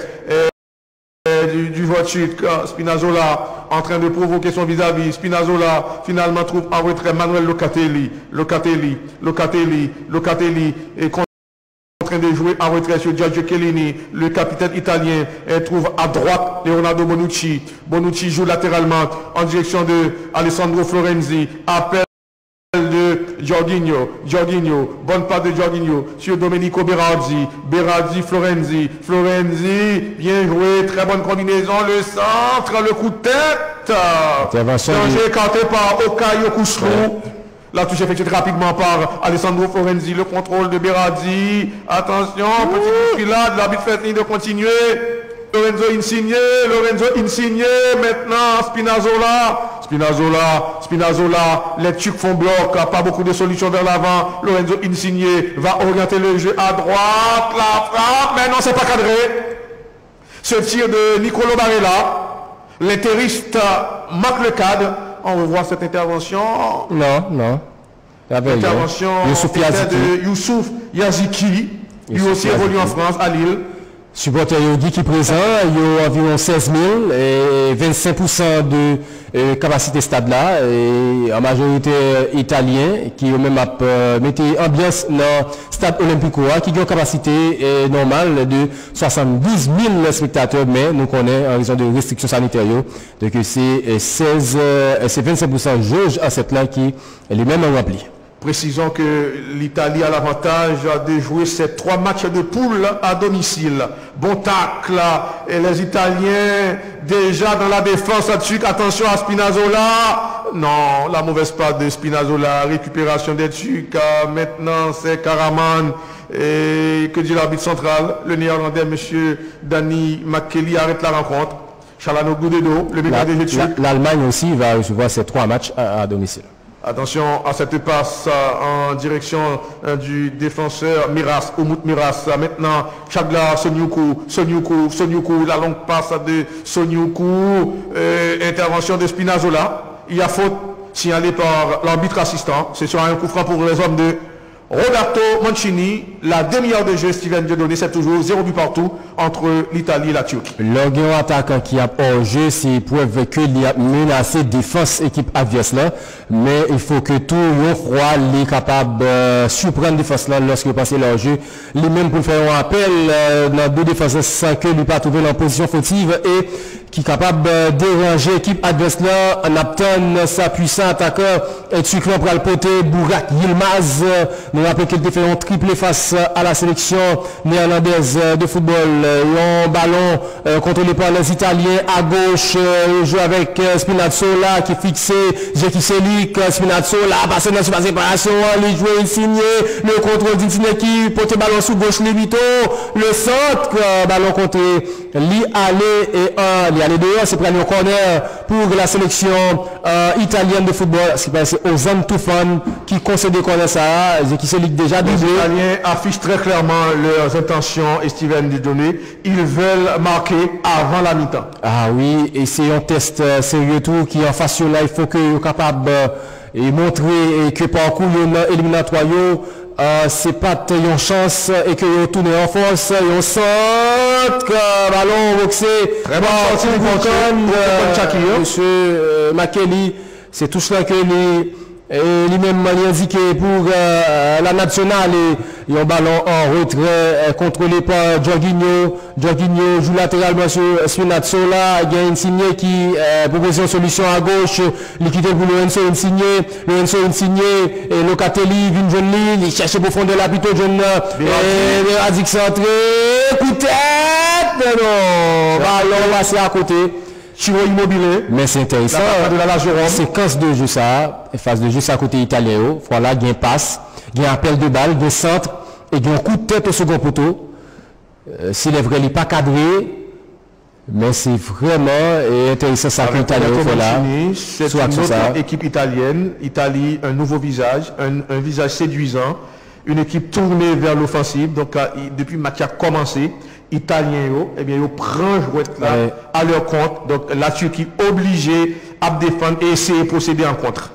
du joueur turc. Spinazzola en train de provoquer son vis-à-vis. Spinazzola finalement trouve en retrait Manuel Locatelli. Et train de jouer en retrait sur Giorgio Chiellini. Le capitaine italien trouve à droite Leonardo Bonucci. Bonucci joue latéralement en direction de Alessandro Florenzi. Appel de Jorginho, bonne part de Jorginho sur Domenico Berardi, Florenzi, bien joué, très bonne combinaison, le centre, le coup de tête, danger écarté par Okayo Kousrou. La touche effectuée rapidement par Alessandro Florenzi, le contrôle de Berardi, attention, petit bousculade, l'arbitre fait signe de continuer. Lorenzo Insigne, maintenant Spinazzola, les Turcs font bloc, pas beaucoup de solutions vers l'avant. Lorenzo Insigne va orienter le jeu à droite, la frappe, mais non, c'est pas cadré. Ce tir de Nicolo Barella, l'interiste marque le cadre. On revoit cette intervention. Non. L'intervention de Youssouf Yaziki, lui aussi évolue en France, à Lille. Supporters qui présent, il y a environ 16 000 et 25% de capacité stade là, et en majorité italien, qui ont même mis ambiance dans le stade Olympico, qui a une capacité normale de 70 000 spectateurs, mais nous connaissons en raison de restrictions sanitaires, donc c'est 25% jauge à cette là qui est lui-même rempli. Précisons que l'Italie a l'avantage de jouer ces 3 matchs de poule à domicile. Bon tacle, et les Italiens déjà dans la défense là-dessus. Attention à Spinazzola. Non, la mauvaise part de Spinazzola. Récupération des Turcs. Maintenant, c'est Karaman. Et que dit l'arbitre central? Le néerlandais, M. Dani Makeli, arrête la rencontre. Çalhanoğlu Gudedo, le médaillé des Turcs. L'Allemagne aussi va recevoir ces 3 matchs à domicile. Attention à cette passe en direction du défenseur Umut Miras. Maintenant, Chagla, Sonyuku, la longue passe de Sonyuku. Intervention de Spinazzola. Il y a faute signalée par l'arbitre assistant. C'est sur un coup franc pour les hommes de Roberto Mancini. La demi-heure de jeu, Steven Dieudonné, c'est toujours 0 but partout entre l'Italie et la Turquie. Le attaquant qui a hors-jeu, c'est preuve qu'il a menacé défense équipe adverse là, mais il faut que tout le roi est capable de surprendre défense là lorsque passe leur jeu. Lui-même pour faire un appel dans 2 défenseurs sans que lui pas trouver en position fautive et qui est capable de déranger l'équipe adverse là en obtenant sa puissante attaqueur et Turquie pour le poté Burak Yilmaz. Nous rappelons qu'il a fait un triplé face à la sélection néerlandaise de football. Un ballon contrôlé par les Italiens à gauche, joue avec Spinazzola qui fixé, Jeki Selik, Spinazzola passé dans la séparation, il joue Insigne, le contrôle d'Insigne qui porte le ballon sous gauche, Levito, le centre, ballon contre li aller et aller dehors, c'est pour aller au corner pour la sélection italienne de football, ce qui passe aux Toufan qui concède des corners ça, Jeki Selik déjà doublé. Les Italiens affichent très clairement leurs intentions et Steven Dieudonné. Ils veulent marquer avant la mi-temps. Ah oui, et c'est un test sérieux tout qui en face là, il faut que soient capable de montrer que parcours éliminatoire, c'est pas une chance et que vous tournez en force, et on centre, ballon boxé, très bon sortie pour monsieur Makeli, c'est tout cela que lui-même indiqué pour la nationale et un ballon en retrait contrôlé par Jorginho joue latéralement sur Spinazzola, il y a Insigne qui propose une solution à gauche, liquidé pour Lorenzo Insigne et Locatelli vient jeune ligne, il cherche profondeur là plutôt jeune et Berardi centré, coup de tête, non, ballon passé à côté. Chiro Immobilier. Mais c'est intéressant. Séquence de jeu ça, phase de jeu ça côté italien. Voilà, il y a un passe, il y a un appel de balle, il y a un centre, et il y a un coup de tête au second poteau. S'il est vrai, il n'est pas cadré, mais c'est vraiment intéressant ça que l'Italien fait là. C'est une autre équipe italienne. Italie, un nouveau visage, un visage séduisant, une équipe tournée vers l'offensive. Donc, depuis le match a commencé, Italien, eh bien, ils prennent jouette là à leur compte. Donc, la Turquie obligée à défendre et essayer de procéder en contre.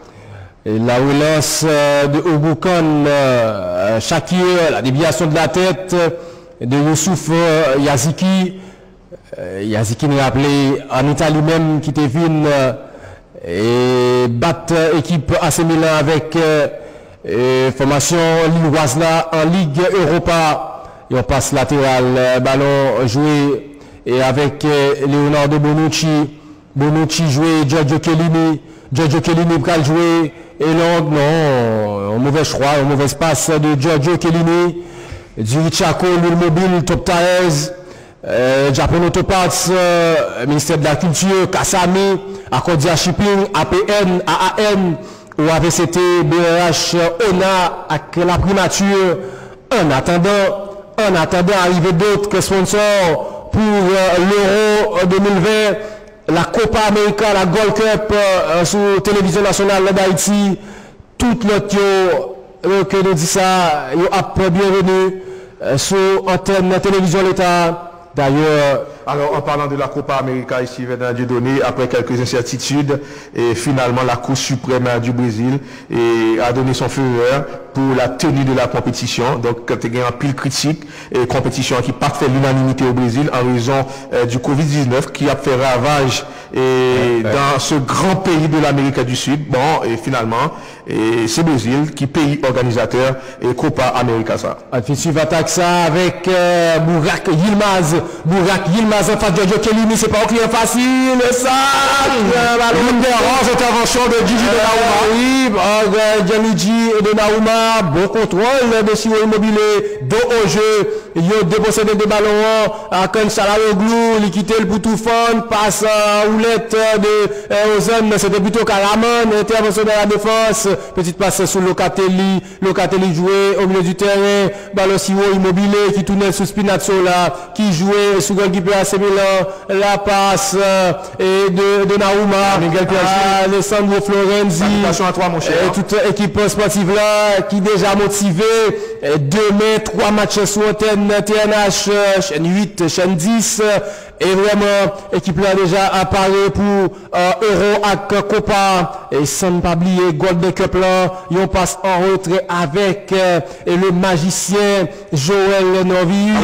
Et la relance de Obukan, Shakir, la déviation de la tête de Youssouf Yaziki. Yaziki nous rappelé en Italie même qui était venu et battre équipe AC Milan avec formation lilloise là en Ligue Europa. il passe latéral, ballon joué et avec Leonardo Bonucci. Bonucci joué, Giorgio Chiellini va jouer et long, non, un mauvais choix, un mauvais passe de Giorgio Chiellini. Durichaco, l'île mobile, top tires, Japan Autoparts, ministère de la Culture, Kasami, Accordia Shipping, APN, AAN, ou AVCT, BRH, ONA, avec la primature, en attendant arriver d'autres sponsors pour l'Euro 2020, la Copa América, la Gold Cup sur télévision nationale d'Haïti, tout notre que nous dit ça, yo a bienvenue sur antenne télévision l'État. D'ailleurs, alors en parlant de la Copa América ici, Venant Dieudonné, après quelques incertitudes, et finalement la Cour suprême du Brésil a donné son feu vert pour la tenue de la compétition. Donc, quand il y a un pile critique, et compétition qui pas fait l'unanimité au Brésil en raison du Covid-19 qui a fait ravage dans ce grand pays de l'Amérique du Sud. Bon, et finalement, c'est Brésil qui pays organisateur et Copa América ça. On va attaquer ça avec Burak Yilmaz en face de Giorgio Chiellini, c'est pas un client facile, ça! Une des rares interventions de Gigi Donnarumma. Oui, Gianluigi Donnarumma, bon contrôle de Siwo Immobilier, dos au jeu, il a dépossédé des ballons à Kansalaloglou, il quittait le Boutoufon, passe roulette de Ozan, c'était plutôt Karaman, intervention de la défense, petite passe sur Locatelli joué au milieu du terrain, ballon Siwo Immobilier qui tournait sous Spinazzo là, qui jouait sous goalkeeper AC Milan, la passe et de Donnarumma, Alessandro Florenzi, à toi, mon cher. Toute équipe sportive là qui déjà motivée, demain 3 matchs sur antenne TNH, chaîne 8, chaîne 10, et vraiment équipe là déjà appareil pour Euro avec Copa, et sans pas oublier Golden Cup là, on passe en retrait avec le magicien Joël Novius.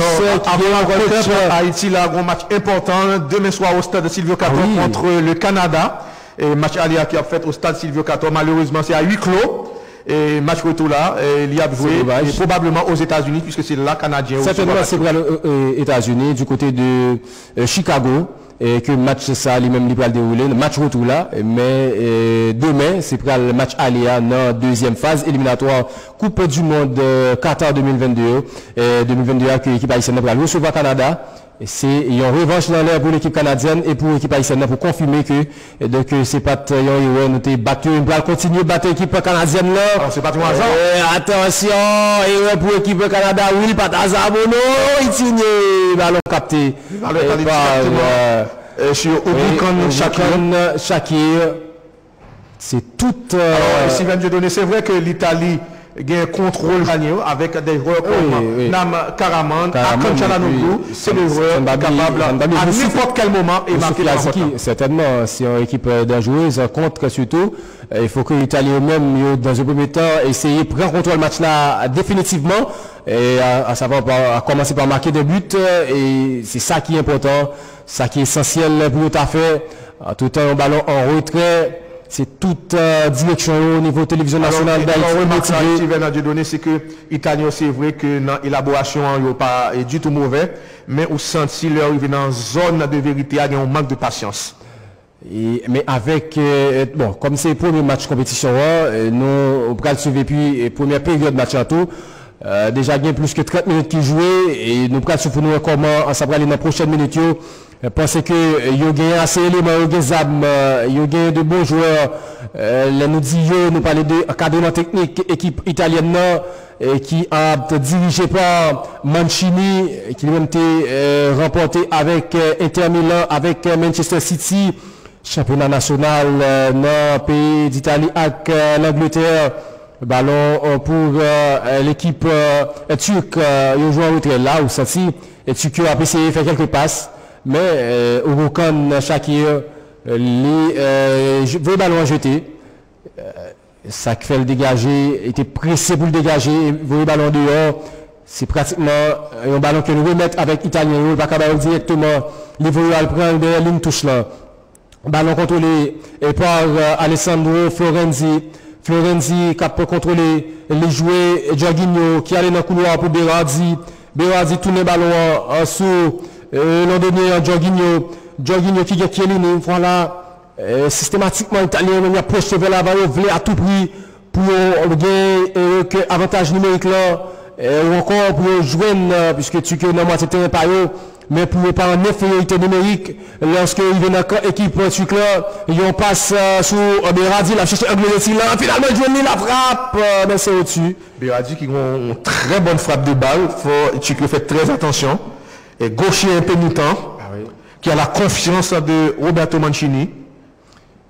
Avant la Golden Cup, Haïti là, un match important demain soir au stade de Silvio Cato contre le Canada. Et match Alia qui a fait au stade Silvio Cato, malheureusement c'est à huis clos. Et match retour là, il y a joué probablement aux États-Unis puisque c'est là Canadien. Certainement c'est aux États-Unis du côté de Chicago. Et que le match ça lui-même va dérouler, le match retour là, mais demain c'est pour le match Alia dans deuxième phase éliminatoire Coupe du Monde Qatar 2022 que l'équipe haïtienne va recevoir Canada. C'est une revanche dans l'air pour l'équipe canadienne et pour l'équipe haïtienne pour confirmer que donc c'est pas nous t'es battu, on va continuer à battre l'équipe canadienne là. C'est pas tout hasard. Attention, et pour l'équipe Canada, oui, pas hasard, non, il tient ballon capté. Sur Obukan Shakir. C'est tout. Steven Dieudonné, c'est vrai que l'Italie a un contrôle avec des joueurs comme Nam Karaman, Akan Çalhanoğlu, c'est des joueurs capables à n'importe quel moment et marquer la rencontre. Certainement, si une équipe dangereuse contre surtout, il faut que l'Italie eux-mêmes, dans un premier temps, essayer de prendre contrôle le match là définitivement, et à savoir à commencer par marquer des buts, et c'est ça qui est important, ça qui est essentiel pour nous à faire, tout le temps un ballon en retrait. C'est toute direction au niveau télévision nationale d'Haïti. C'est que l'Italie, c'est vrai que dans l'élaboration, il n'est pas du tout mauvais, mais on sent leur arriver dans une zone de vérité, il y a un manque de patience. Mais avec, bon, comme c'est le premier match compétition, nous, on va suivre puis première période de match en tout. Déjà, il y a plus que 30 minutes qui jouent et nous allons suivre nous comment ça va aller dans la prochaine minute. Parce que il y a assez d'éléments, il y a de bons joueurs. Nous disons, nous parlons de cadre technique, équipe italienne qui a dirigé par Mancini, qui a même été remporté avec Inter Milan, avec Manchester City, championnat national dans le pays d'Italie avec l'Angleterre. Ballon pour l'équipe turque, ils jouent en retrait là, où ça et Turc a essayé de faire quelques passes. Mais Obukan Shakir, le ballon jeté, ça fait le dégager, était pressé pour le dégager, le ballon dehors, c'est pratiquement un ballon que nous remettons avec Italien, il ne va pas directement, il va le prendre de la ligne touche là. Ballon contrôlé par Alessandro Florenzi qui a contrôlé les jouets, Jorginho qui allait dans le couloir pour Berardi. Berardi tourne le ballon sous l'an dernier Jorginho qui a Chiellini, voilà. Systématiquement italien on a projeté vers l'avant, voulait à tout prix pour gagner avantage numérique là ou encore pour joindre puisque tu que dans moitié terrain par eux mais pour pas en infériorité numérique lorsque il vient dans équipe truc là ils passe sur Berardi la chercher Anglesi là finalement joindre la frappe mais c'est au-dessus Berardi qui a une très bonne frappe de balle, faut tu fait très attention et gaucher impénitent qui a la confiance de Roberto Mancini.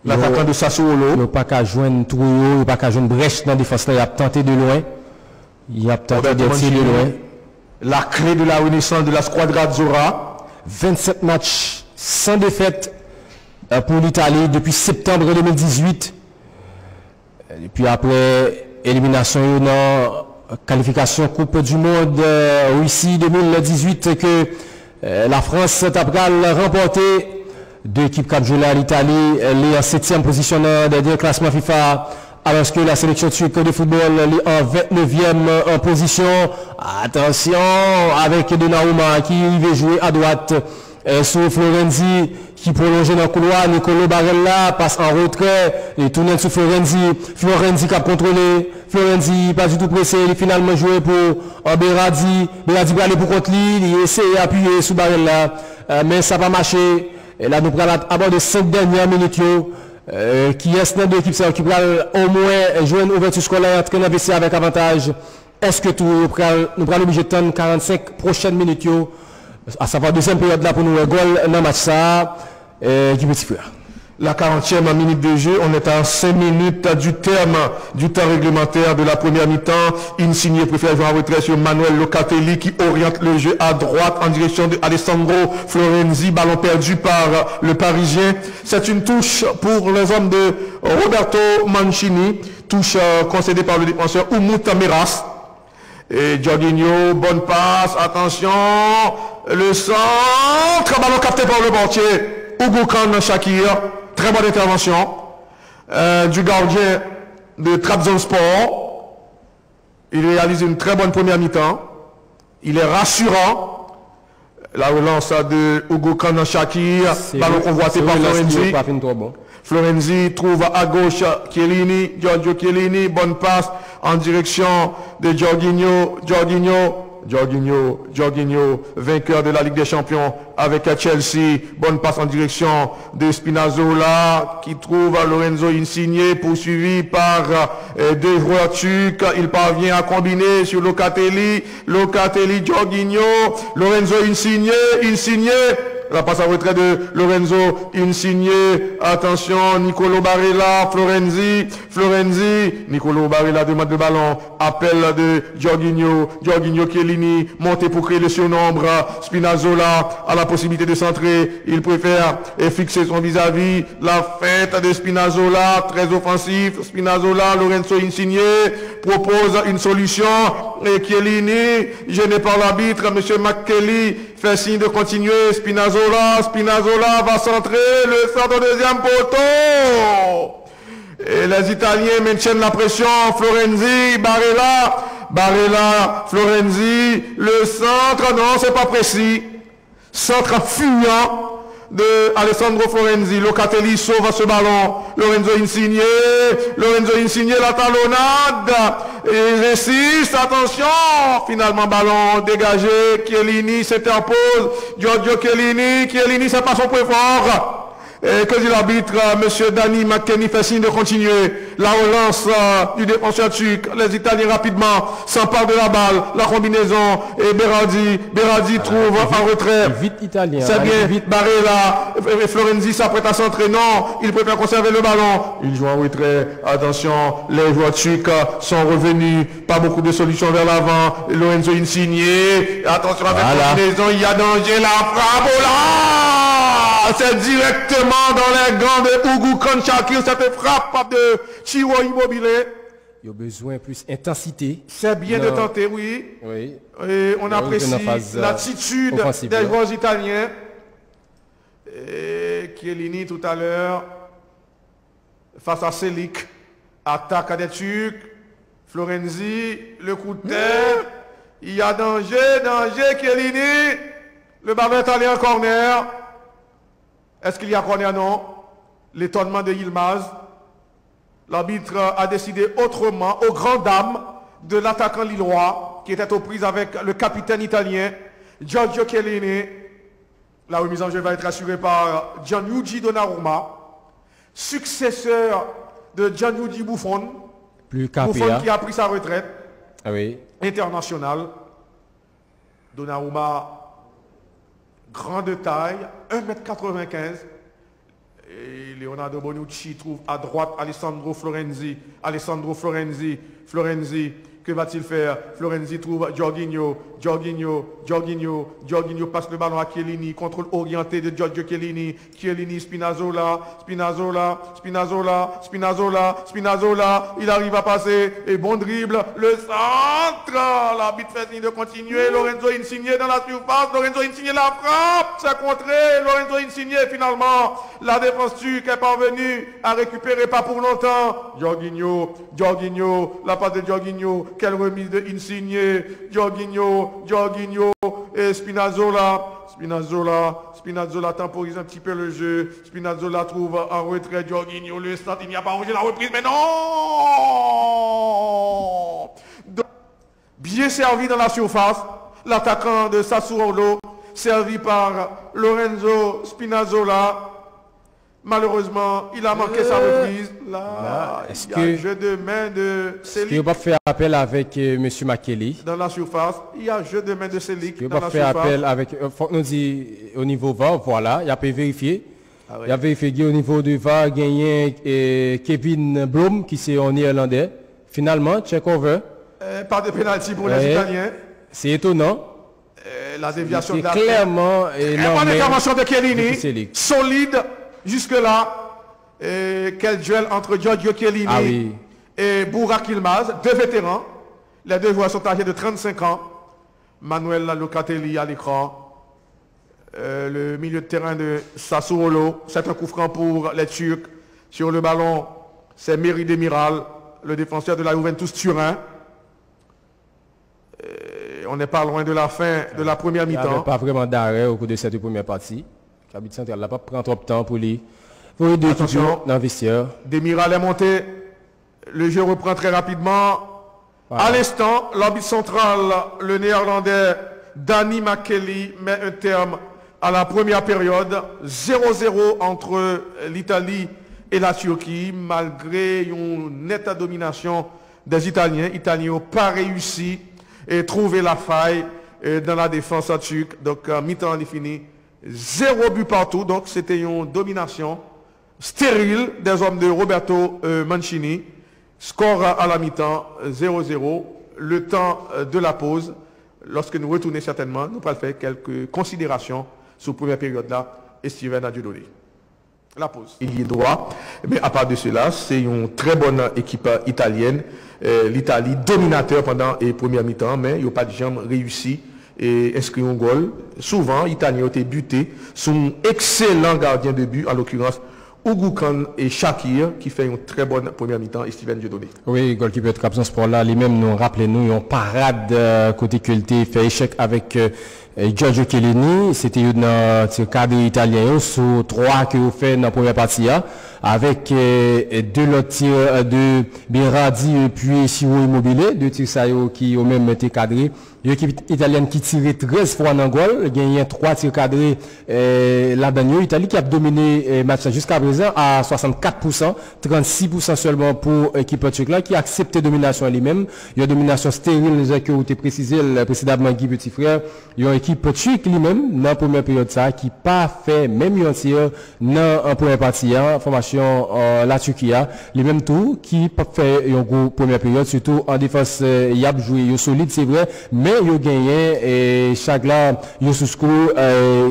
L'attaquant de Sassuolo. Il n'a pas qu'à joindre Trouillot, il n'a pas qu'à joindre Brèche dans la défense. Il a tenté de loin. Il a tenté de tirer de loin. La clé de la renaissance de la Squadra Azzurra. 27 matchs sans défaite pour l'Italie depuis septembre 2018. Et puis après élimination dans qualification Coupe du Monde Russie 2018 que la France a remporté. Deux équipes qui jouent à l'Italie, les en 7e position dans le classement FIFA, alors que la sélection turque de football est en 29e en position. Attention, avec Donnarumma qui veut jouer à droite sur Florenzi qui prolonge dans le couloir. Nicolo Barella passe en retrait, il tourne sur Florenzi. Florenzi qui a contrôlé. Florenzi pas du tout pressé, il a finalement joué pour Berardi. Berardi va aller pour contre lui, il essaie d'appuyer sur Barella, mais ça va marcher. Et là, nous allons aborder 5 dernières minutes, qui est dans deux équipes qui va au moins jouer une ouverture scolaire, entrer dans le avec avantage. Est-ce que nous allons obligé de attendre 45 prochaines minutes, à savoir deuxième période là pour nous goal dans le match ça, qui peut faire. La 40e minute de jeu, on est à 5 minutes du terme du temps réglementaire de la première mi-temps. Insigne préfère jouer en retrait sur Manuel Locatelli qui oriente le jeu à droite en direction de Alessandro Florenzi. Ballon perdu par le Parisien. C'est une touche pour les hommes de Roberto Mancini. Touche concédée par le défenseur Umut Meras. Et Jorginho, bonne passe, attention, le centre, ballon capté par le portier. Hugo Khan Shakir, très bonne intervention du gardien de Trabzonspor. Il réalise une très bonne première mi-temps. Il est rassurant. La relance de Hugo Khan Shakir, ballon convoité par Florenzi. Florenzi trouve à gauche Chiellini, Giorgio Chiellini, bonne passe en direction de Jorginho, vainqueur de la Ligue des Champions avec Chelsea. Bonne passe en direction de Spinazzola qui trouve Lorenzo Insigne poursuivi par deux joueurs turcs. Il parvient à combiner sur Locatelli, Jorginho, Lorenzo Insigne. La passe à retrait de Lorenzo Insigne. Attention, Nicolo Barella, Florenzi. Nicolo Barella demande le ballon. Appel de Jorginho Chiellini. Monté pour créer le surnombre. Spinazzola a la possibilité de centrer. Il préfère fixer son vis-à-vis. La fête de Spinazzola, très offensif. Spinazzola, Lorenzo Insigne propose une solution. Et Chiellini, gêné par l'arbitre, monsieur McKelly, fait signe de continuer. Spinazzola va centrer le centre deuxième poteau. Et les Italiens maintiennent la pression. Florenzi, Barella, Florenzi, le centre, non, c'est pas précis. Centre fuyant de Alessandro Florenzi. Locatelli sauve ce ballon. Lorenzo Insigne, la talonnade. Il résiste, attention. Finalement, ballon dégagé. Chiellini s'interpose. Giorgio Chiellini, c'est pas son point fort. Et que dit l'arbitre, monsieur Danny McKennie fait signe de continuer. La relance du défenseur turc. Les Italiens rapidement s'emparent de la balle. La combinaison. Et Berardi trouve en retrait. Vite italien. C'est bien. Vite Barella. Florenzi s'apprête à s'entrer. Non, il préfère conserver le ballon. Il joue en retrait. Attention, les joueurs turcs sont revenus. Pas beaucoup de solutions vers l'avant. Lorenzo Insigne. Attention avec la combinaison. Il y a danger. La frappe. Oh là! C'est directement dans les gants de Hugo Khan Shakir, cette frappe de Ciro Immobile. Il y a besoin plus d'intensité. C'est bien de tenter, oui. Et on apprécie l'attitude des joueurs italiens. Et Chiellini tout à l'heure, face à Selik, attaque à des Turcs. Florenzi, le coup de tête. Il y a danger, Chiellini. Le ballon est allé en corner. Est-ce qu'il y a corner? Non. L'étonnement de Yilmaz. L'arbitre a décidé autrement, aux grandes dames de l'attaquant lillois, qui était aux prises avec le capitaine italien, Giorgio Chiellini. La remise en jeu va être assurée par Gianluigi Donnarumma, successeur de Gianluigi Buffon. Buffon qui a pris sa retraite internationale. Donnarumma, grand de taille, 1,95 m. Et Leonardo Bonucci trouve à droite Alessandro Florenzi. Florenzi, que va-t-il faire? Florenzi trouve Jorginho passe le ballon à Chiellini, contrôle orienté de Giorgio Chiellini. Spinazzola, il arrive à passer, et bon dribble, le centre, l'arbitre fait signe de continuer, Lorenzo Insigne dans la surface, Lorenzo Insigne la frappe, c'est contré, Lorenzo Insigne finalement, la défense turque est parvenue à récupérer, pas pour longtemps, Jorginho, la passe de Jorginho, quelle remise de Insigne, Jorginho, et Spinazzola temporise un petit peu le jeu. Spinazzola trouve en retrait Jorginho, le stade, il n'y a pas rangé la reprise, mais non! Bien servi dans la surface, l'attaquant de Sassuolo, servi par Lorenzo Spinazzola. Malheureusement, il a manqué sa reprise. Là, il y a un jeu de main de Selic. Est-ce qu'il va faire appel avec M. Makeli? Dans la surface, il y a un jeu de main de Selic. Il va faire appel avec, faut nous dire, au niveau VAR, voilà, il a pu vérifier. Il a vérifié au niveau du VAR, gagné Kevin Blom, qui c'est en néerlandais. Finalement, check over. Pas de pénalty pour les Italiens. C'est étonnant. La déviation de la clairement. Bonne intervention de Chiellini. Solide. Jusque-là, quel duel entre Giorgio Chiellini et Burak Yilmaz, deux vétérans. Les deux joueurs sont âgés de 35 ans. Manuel Locatelli à l'écran. Le milieu de terrain de Sassuolo. C'est un coup franc pour les Turcs. Sur le ballon, c'est Meri Demiral, le défenseur de la Juventus Turin. On n'est pas loin de la fin de la première mi-temps. Il n'y avait pas vraiment d'arrêt au cours de cette première partie. L'arbitre central n'a pas pris trop de temps pour lui. Attention, dans le vestiaire. Demiral est monté. Le jeu reprend très rapidement. Voilà. À l'instant, l'arbitre central, le néerlandais Danny Makeli, met un terme à la première période. 0-0 entre l'Italie et la Turquie, malgré une nette domination des Italiens. Italiens n'ont pas réussi à trouver la faille dans la défense turque. Donc, mi-temps est fini. 0 but partout, donc c'était une domination stérile des hommes de Roberto Mancini. Score à la mi-temps, 0-0. Le temps de la pause, lorsque nous retournons certainement, nous allons faire quelques considérations sur la première période-là, et Steven a dû donner. La pause. Il y est droit, mais à part de cela, c'est une très bonne équipe italienne. L'Italie dominateur pendant les premières mi-temps, mais il n'y a pas de jambes réussi et inscrit un goal. Souvent, l'Italien a été buté sur un excellent gardien de but, en l'occurrence Ougou Khan et Shakir, qui fait une très bonne première mi-temps, et Steven Dieudonné. Oui, goalkeeper de Capson Sport là, lui-même nous rappelez-nous, en parade côté culté, fait échec avec Giorgio Chiellini. C'était un cadre italien sur 3 que vous faites dans la première partie, avec 2 autres tirs de Berardi et puis Siro Immobilier, 2 tirs qui ont même été cadrés. L'équipe italienne qui tirait 13 fois dans le goal, gagné 3 tirs cadrés là-dedans. L'Italie qui a dominé le match jusqu'à présent à 64%, 36% seulement pour l'équipe turque là, qui a accepté la domination elle-même. Il y a une domination stérile, que vous avez précisé précédemment, Guy Petit Frère. Il y a une équipe turque lui-même, dans la première période, ça, qui n'a pas fait même un tir dans la première partie, formation la Turquie, lui-même tout, qui n'a pas fait une première période, surtout en défense, il a joué solide, c'est vrai, mais il a gagné et Chagla Yosuskou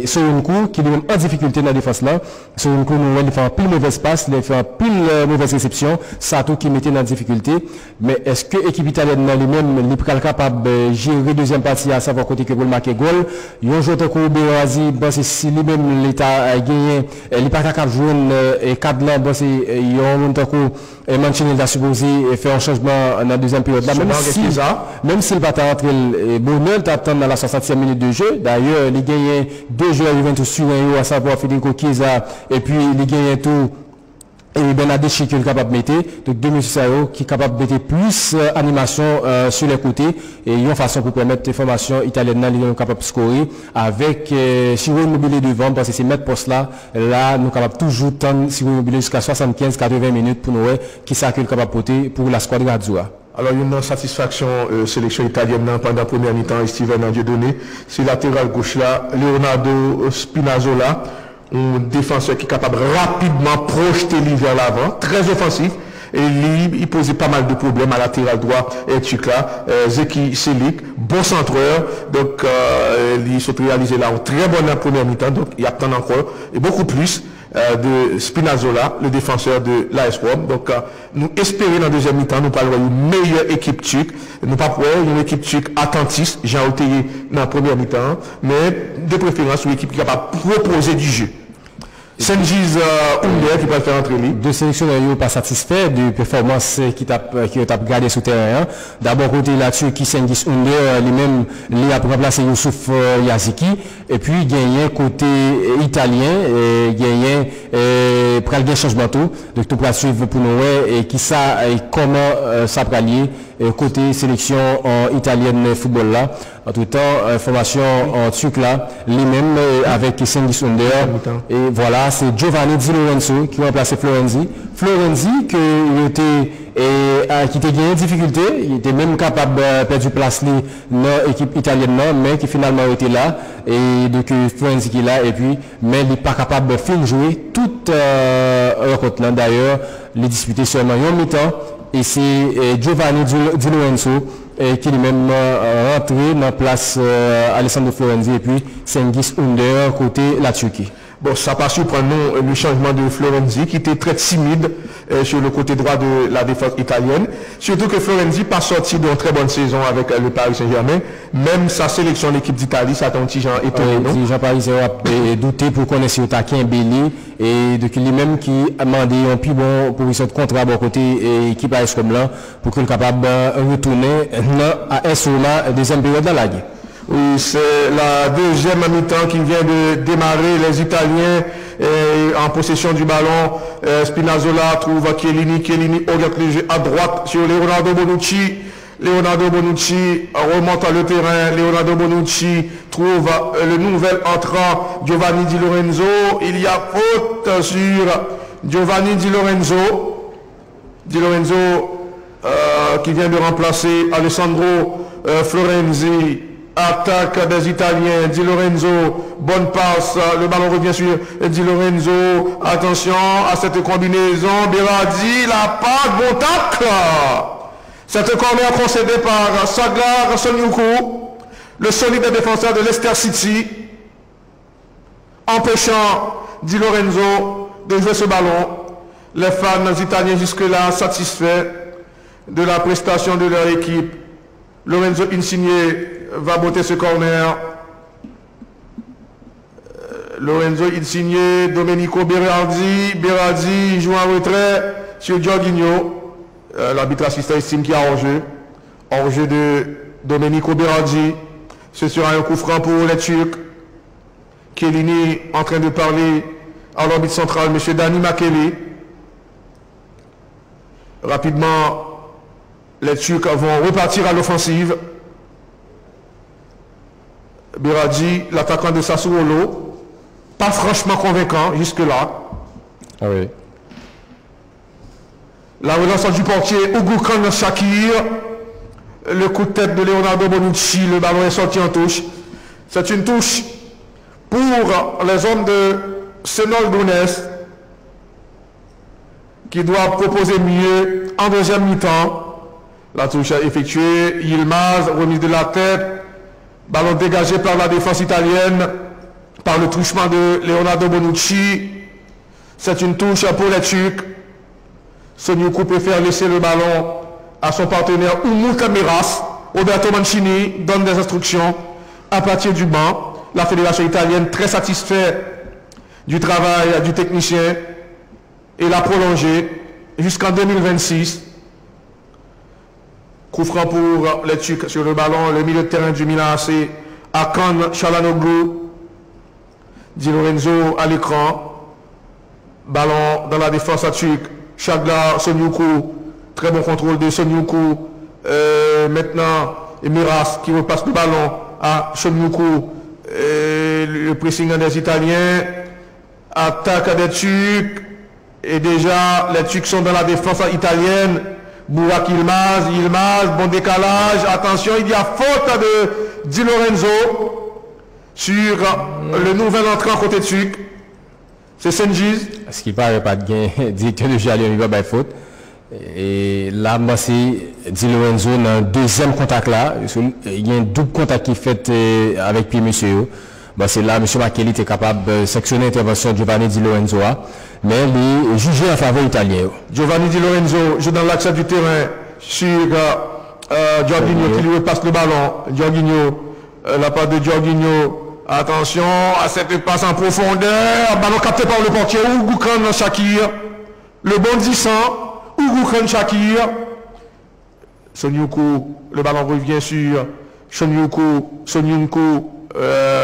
sur un coup qui est même en difficulté dans la défense là. Sur un coup, il fait un pile mauvaise passe, il fait un pile mauvaise réception, ça tout qui mettait dans la difficulté. Mais est-ce que l'équipe italienne lui-même est capable de gérer deuxième partie à savoir côté que pour marquer goal? Yon joueur de Berazi, c'est si lui-même l'État a gagné, il n'est pas capable de jouer et 4 ans, c'est yon et Mancini a supposé faire un changement dans la deuxième période. Même s'il va rentrer le bonheur, t'attends dans la 60e minute de jeu. D'ailleurs, il gagne 2 joueurs Juventus sur un, à savoir Federico Chiesa, et puis il gagne tout. Et Bernadeschi qui est capable de mettre, donc 2 messieurs qui est capable de mettre plus animation sur les côtés, et une façon pour permettre les formations italiennes là, capable de scorer avec Ciro Immobilier devant, parce que c'est mettre poste là, nous capable toujours tendre Ciro Immobilier jusqu'à 75-80 minutes pour nous, qui s'accueille capable de porter pour la squadre Azzurra. Alors, il y a une satisfaction sélection italienne pendant la première mi-temps, Steven Dieudonné, c'est latéral gauche là, Leonardo Spinazzola, un défenseur qui est capable de rapidement projeter lui vers l'avant, très offensif, et il posait pas mal de problèmes à latéral droit, et Tchikla, Zeki Selik, bon centreur, donc il s'est réalisé là en très bonne première mi-temps, donc il attend encore, et beaucoup plus de Spinazzola, le défenseur de l'AS Rome. Donc nous espérons dans la deuxième mi-temps, nous parlons d'une meilleure équipe turque, nous pas pour une équipe turque attentiste, j'ai ôté dans la première mi-temps, mais de préférence une équipe qui est capable de proposer du jeu. Cengiz Under qui peut faire entrer lui. Deux sélectionneurs n'ont pas satisfaits de performance qui ont gardé sur terrain. D'abord côté là-dessus qui Cengiz Under lui-même il a remplacé Youssouf Yaziki et puis gagné côté italien gagné pour le changement tout. Donc tout pour suivre pour nous et qui ça et comment ça peut lier côté sélection italienne football là. En tout temps, formation en turc là, lui-même avec Cengiz Under. Et voilà, c'est Giovanni Di Lorenzo qui a remplacé Florenzi. Florenzi qui était gagné difficulté, il était même capable de perdre place dans l'équipe italienne, mais qui finalement était là. Et donc Florenzi qui est là, et puis, mais il n'est pas capable de faire jouer toute rencontre là. D'ailleurs, il disputé seulement un mi-temps. Et c'est Giovanni Di Lorenzo qui est même rentré dans la place Alessandro Florenzi et puis Cengiz Under côté la Turquie. Bon, ça pas surprendre nous le changement de Florenzi qui était très timide sur le côté droit de la défense italienne. Surtout que Florenzi pas sorti d'une très bonne saison avec le Paris Saint-Germain. Même sa sélection l'équipe d'Italie, ça a un petit genre étonné. Jean Paris a douté pour connaître si Otaquin Belli et de lui-même qui a demandé un plus bon position de contrat à bon côté et équipe AS comme là pour qu'il soit capable de retourner à SOMA deuxième période de la guerre. Oui, c'est la deuxième mi-temps qui vient de démarrer. Les Italiens en possession du ballon. Spinazzola trouve Chiellini. Chiellini oriente le jeu à droite sur Leonardo Bonucci. Leonardo Bonucci remonte le terrain. Leonardo Bonucci trouve le nouvel entrant Giovanni Di Lorenzo. Il y a faute sur Giovanni Di Lorenzo. Di Lorenzo qui vient de remplacer Alessandro Florenzi. Attaque des Italiens, Di Lorenzo, bonne passe, le ballon revient sur Di Lorenzo, attention à cette combinaison, Berardi, la passe, bon tacle. Cette corner concédée par Saglar Sonyuku, le solide défenseur de Leicester City, empêchant Di Lorenzo de jouer ce ballon. Les fans italiens jusque-là satisfaits de la prestation de leur équipe. Lorenzo Insigne va botter ce corner. Lorenzo Insigne, Domenico Berardi. Berardi joue en retrait sur Jorginho. L'arbitre assistant estime qu'il y a hors-jeu. Hors-jeu de Domenico Berardi. Ce sera un coup franc pour les Turcs. Chiellini en train de parler à l'arbitre central, M. Dani Makeli. Rapidement, les Turcs vont repartir à l'offensive. Berardi, l'attaquant de Sassuolo, pas franchement convaincant jusque-là. Ah oui. La relance du portier Ugo Khan Shakir. Le coup de tête de Leonardo Bonucci. Le ballon est sorti en touche. C'est une touche pour les hommes de Senol Dounes qui doivent proposer mieux en deuxième mi-temps. La touche est effectuée. Yilmaz, remise de la tête. Ballon dégagé par la défense italienne, par le truchement de Leonardo Bonucci. C'est une touche pour les Turcs. Sonyuku préfère laisser le ballon à son partenaire Umut Miras. Roberto Mancini donne des instructions. à partir du banc. La fédération italienne très satisfaite du travail du technicien et l'a prolongé jusqu'en 2026. Coup franc pour les Turcs sur le ballon, le milieu de terrain du Milan AC, Hakan Çalhanoğlu, Di Lorenzo à l'écran. Ballon dans la défense à Turc, Çağlar Sonyuku, très bon contrôle de Sonyuku. Maintenant, Miras qui repasse le ballon à Sonyuku. Le pressing des Italiens, attaque des Turcs. Et déjà, les Turcs sont dans la défense italienne. Burak Yılmaz, bon décalage. Attention, il y a faute de Di Lorenzo sur le nouvel entrant côté turc. C'est Cengiz. Ce qui paraît pas de gain, directeur de jeu à Lyon, il va faute. Et là, c'est Di Lorenzo dans le deuxième contact là. Il y a un double contact qui est fait avec Pierre Monsieur. C'est là, M. Makeli était capable de sectionner l'intervention de Giovanni Di Lorenzo. Mais il est jugé en faveur italien. Giovanni Di Lorenzo joue dans l'axe du terrain sur Jorginho qui lui repasse le ballon. Jorginho, la part de Jorginho. Attention à cette passe en profondeur. Ballon capté par le portier Ougoukan Shakir. Le bondissant Ougoukan Shakir. Sonyuku, le ballon revient sur Sonyuku.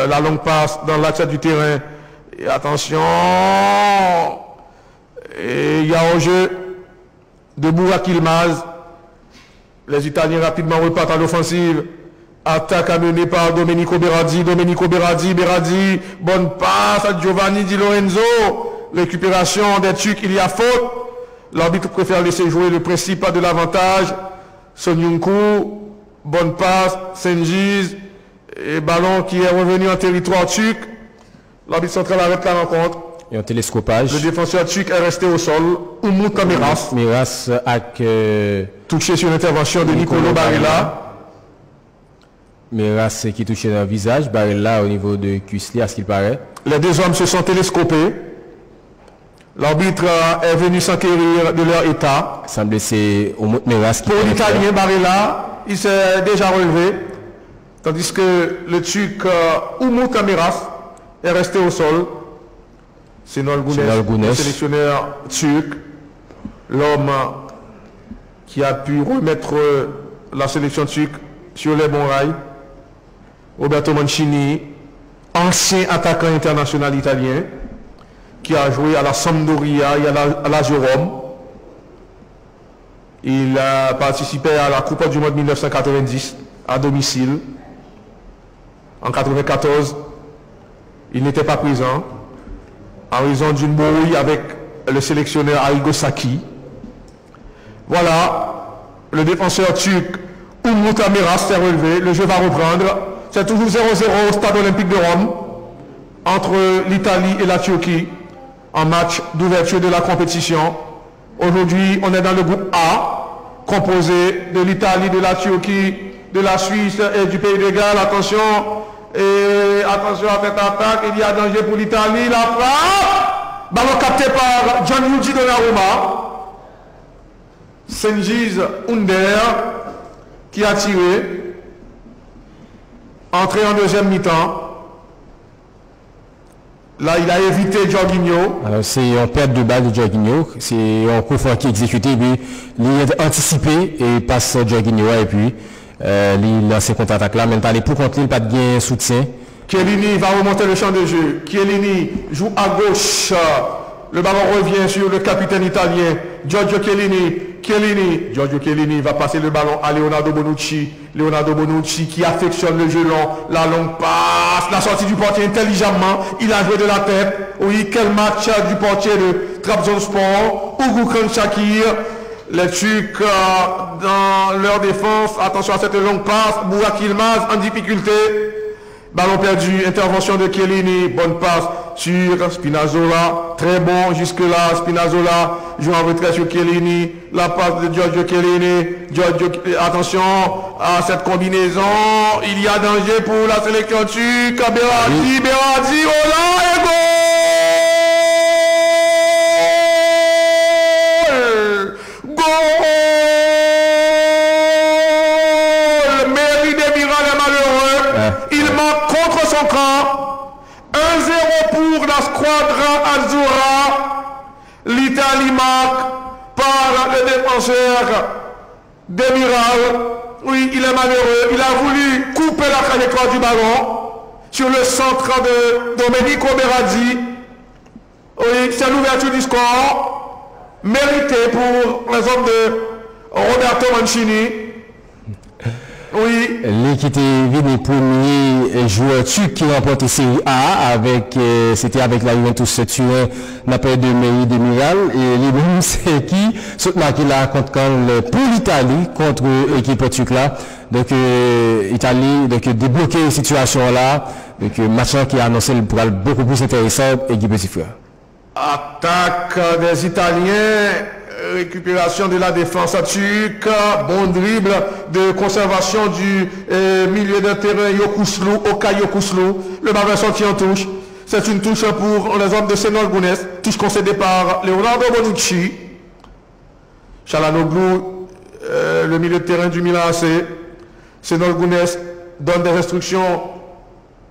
La longue passe dans l'axe du terrain. Et attention. Et il y a un jeu de Burak Yılmaz. Les Italiens rapidement repartent à l'offensive. Attaque amenée par Domenico Berardi. Berardi. Bonne passe à Giovanni Di Lorenzo. Récupération des Turcs. Il y a faute. L'arbitre préfère laisser jouer le principe de l'avantage. Sonyuku. Bonne passe. Cengiz. Et ballon qui est revenu en territoire turc. L'arbitre central arrête la rencontre. Et un télescopage. Le défenseur turc est resté au sol. Umut Miras. Miras avec touché sur l'intervention de Nicolo Barella. Miras qui touchait dans le visage. Barella au niveau de Cusli, à ce qu'il paraît. Les deux hommes se sont télescopés. L'arbitre est venu s'enquérir de leur état. Il semble que c'est Umut Miras qui. Pour l'Italien Barella, il s'est déjà relevé. Tandis que le Turc Umut Miras est resté au sol. C'est Nolgounes, le sélectionneur turc, l'homme qui a pu remettre la sélection turque sur les bons rails. Roberto Mancini, ancien attaquant international italien, qui a joué à la Sampdoria et à la Rome. Il a participé à la Coupe du Monde 1990 à domicile. En 1994, il n'était pas présent en raison d'une brouille avec le sélectionneur Arrigo Sacchi. Voilà, le défenseur turc Umut Miras s'est relevé, le jeu va reprendre. C'est toujours 0-0 au Stade Olympique de Rome entre l'Italie et la Turquie en match d'ouverture de la compétition. Aujourd'hui, on est dans le groupe A, composé de l'Italie, de la Turquie, de la Suisse et du Pays de Galles. Attention. Et attention à cette attaque, il y a danger pour l'Italie, la frappe, ballon capté par Gianluigi Donnarumma. Cengiz Under qui a tiré, entré en deuxième mi-temps. Là, il a évité Jorginho. Alors, c'est une perte de balle de Jorginho, c'est un coup franc qui est exécuté, puis il a anticipé et passe Jorginho et puis il lance ses contre-attaques là, maintenant pour contre, il pas de gain soutien. Chiellini va remonter le champ de jeu. Chiellini joue à gauche. Le ballon revient sur le capitaine italien, Giorgio Chiellini. Giorgio Chiellini va passer le ballon à Leonardo Bonucci. Leonardo Bonucci qui affectionne le jeu long. La longue passe, la sortie du portier intelligemment. Il a joué de la tête. Oui, quel match du portier de Trabzonspor. Ougoukan Shakir. Les Turcs dans leur défense. Attention à cette longue passe. Burak Yılmaz en difficulté. Ballon perdu. Intervention de Chiellini. Bonne passe sur Spinazzola. Très bon jusque-là. Spinazzola joue en retrait sur Chiellini. La passe de Giorgio Chiellini. Attention à cette combinaison. Il y a danger pour la sélection turque. Berardi. Oh là, et goal! Squadra Azzurra, l'Italie marque par le défenseur Demiral. Oui, il est malheureux. Il a voulu couper la trajectoire du ballon sur le centre de Domenico Berardi. Oui, c'est l'ouverture du score méritée pour les hommes de Roberto Mancini. Oui. L'équipe venu premier joueur turc qui remporte Série A avec c'était avec la Juventus Turin d'après de Meri Demiral et les mêmes c'est qui saute marqué là contre pour l'Italie contre l'équipe turque là donc Italie donc débloquer la situation là donc match qui a annoncé pour être beaucoup plus intéressant équipe petit frère. Attaque des Italiens, récupération de la défense turque, bon dribble de conservation du milieu de terrain Yokuslu, Okay Yokuslu. Le ballon est sorti en touche. C'est une touche pour les hommes de Senol Gounes, touche concédée par Leonardo Bonucci. Çalhanoğlu, le milieu de terrain du Milan AC. Senol Gounes donne des instructions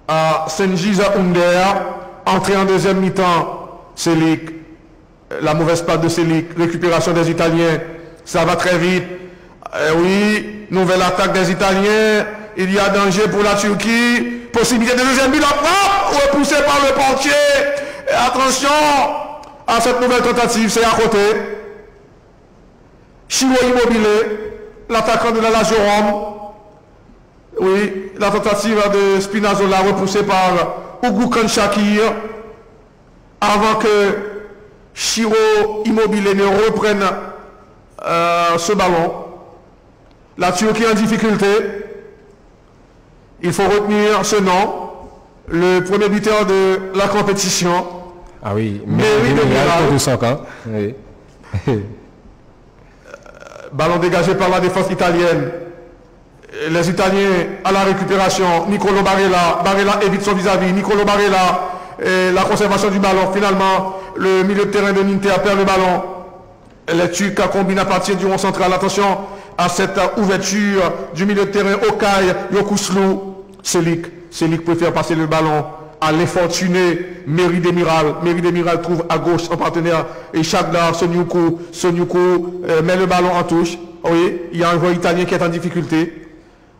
à Cengiz Under. Entrée en deuxième mi-temps. Selic, la mauvaise passe de Selic, récupération des Italiens, ça va très vite. Oui, nouvelle attaque des Italiens, il y a danger pour la Turquie, possibilité de deuxième but, la frappe, repoussé par le portier. Et attention à cette nouvelle tentative, c'est à côté. Ciro Immobile, l'attaquant de la Lazio Rome. Oui, la tentative de Spinazzola repoussée par Uğur Şakir. Avant que Ciro Immobile ne reprenne ce ballon. La Turquie en difficulté. Il faut retenir ce nom. Le premier buteur de la compétition. Ah oui, Meri Demiral. Oui. Ballon dégagé par la défense italienne. Les Italiens à la récupération. Nicolo Barella. Barella évite son vis-à-vis. Nicolo Barella. Et la conservation du ballon. Finalement, le milieu de terrain de Nintea perd le ballon. Les Turcs combinent à partir du rond central. Attention à cette ouverture du milieu de terrain. Okay Yokuslu. Selic préfère passer le ballon à l'infortuné Meri Demiral. Meri Demiral trouve à gauche son partenaire et Shagdar Sonyuku. Sonyuku met le ballon en touche. Oui, il y a un joueur italien qui est en difficulté.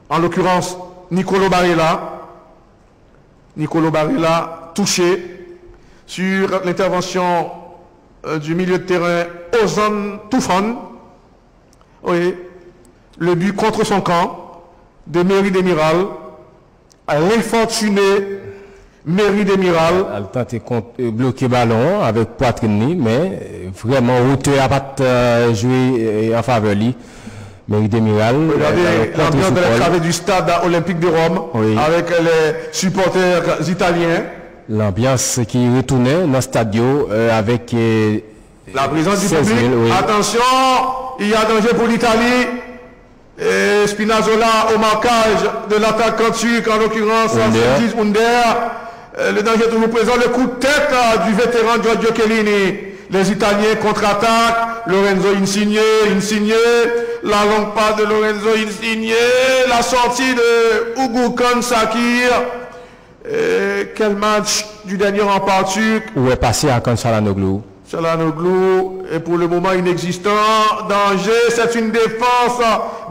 En l'occurrence, Nicolo Barella. Nicolo Barella touché sur l'intervention du milieu de terrain Ozan Tufan. Oui, le but contre son camp de Meri Demiral. L'infortuné Meri Demiral. Elle a tenté de bloquer le ballon avec poitrine, mais vraiment, hauteur n'a pas joué en faveur de lui. Meri Demiral. Regardez l'ambiance de la travée du stade olympique de Rome, oui, avec les supporters italiens. L'ambiance qui retournait dans le stade avec la présence du public. Oui. Attention, il y a danger pour l'Italie. Spinazzola au marquage de l'attaquant turc, en l'occurrence Cengiz Under. Le danger est toujours présent. Le coup de tête du vétéran Giorgio Chiellini. Les Italiens contre-attaquent. Lorenzo Insigne, la longue passe de Lorenzo Insigne, la sortie de Uğur Şakir. Quel match du dernier rempart turc. Où est passé à Çalhanoğlu. Çalhanoğlu est pour le moment inexistant. Danger, c'est une défense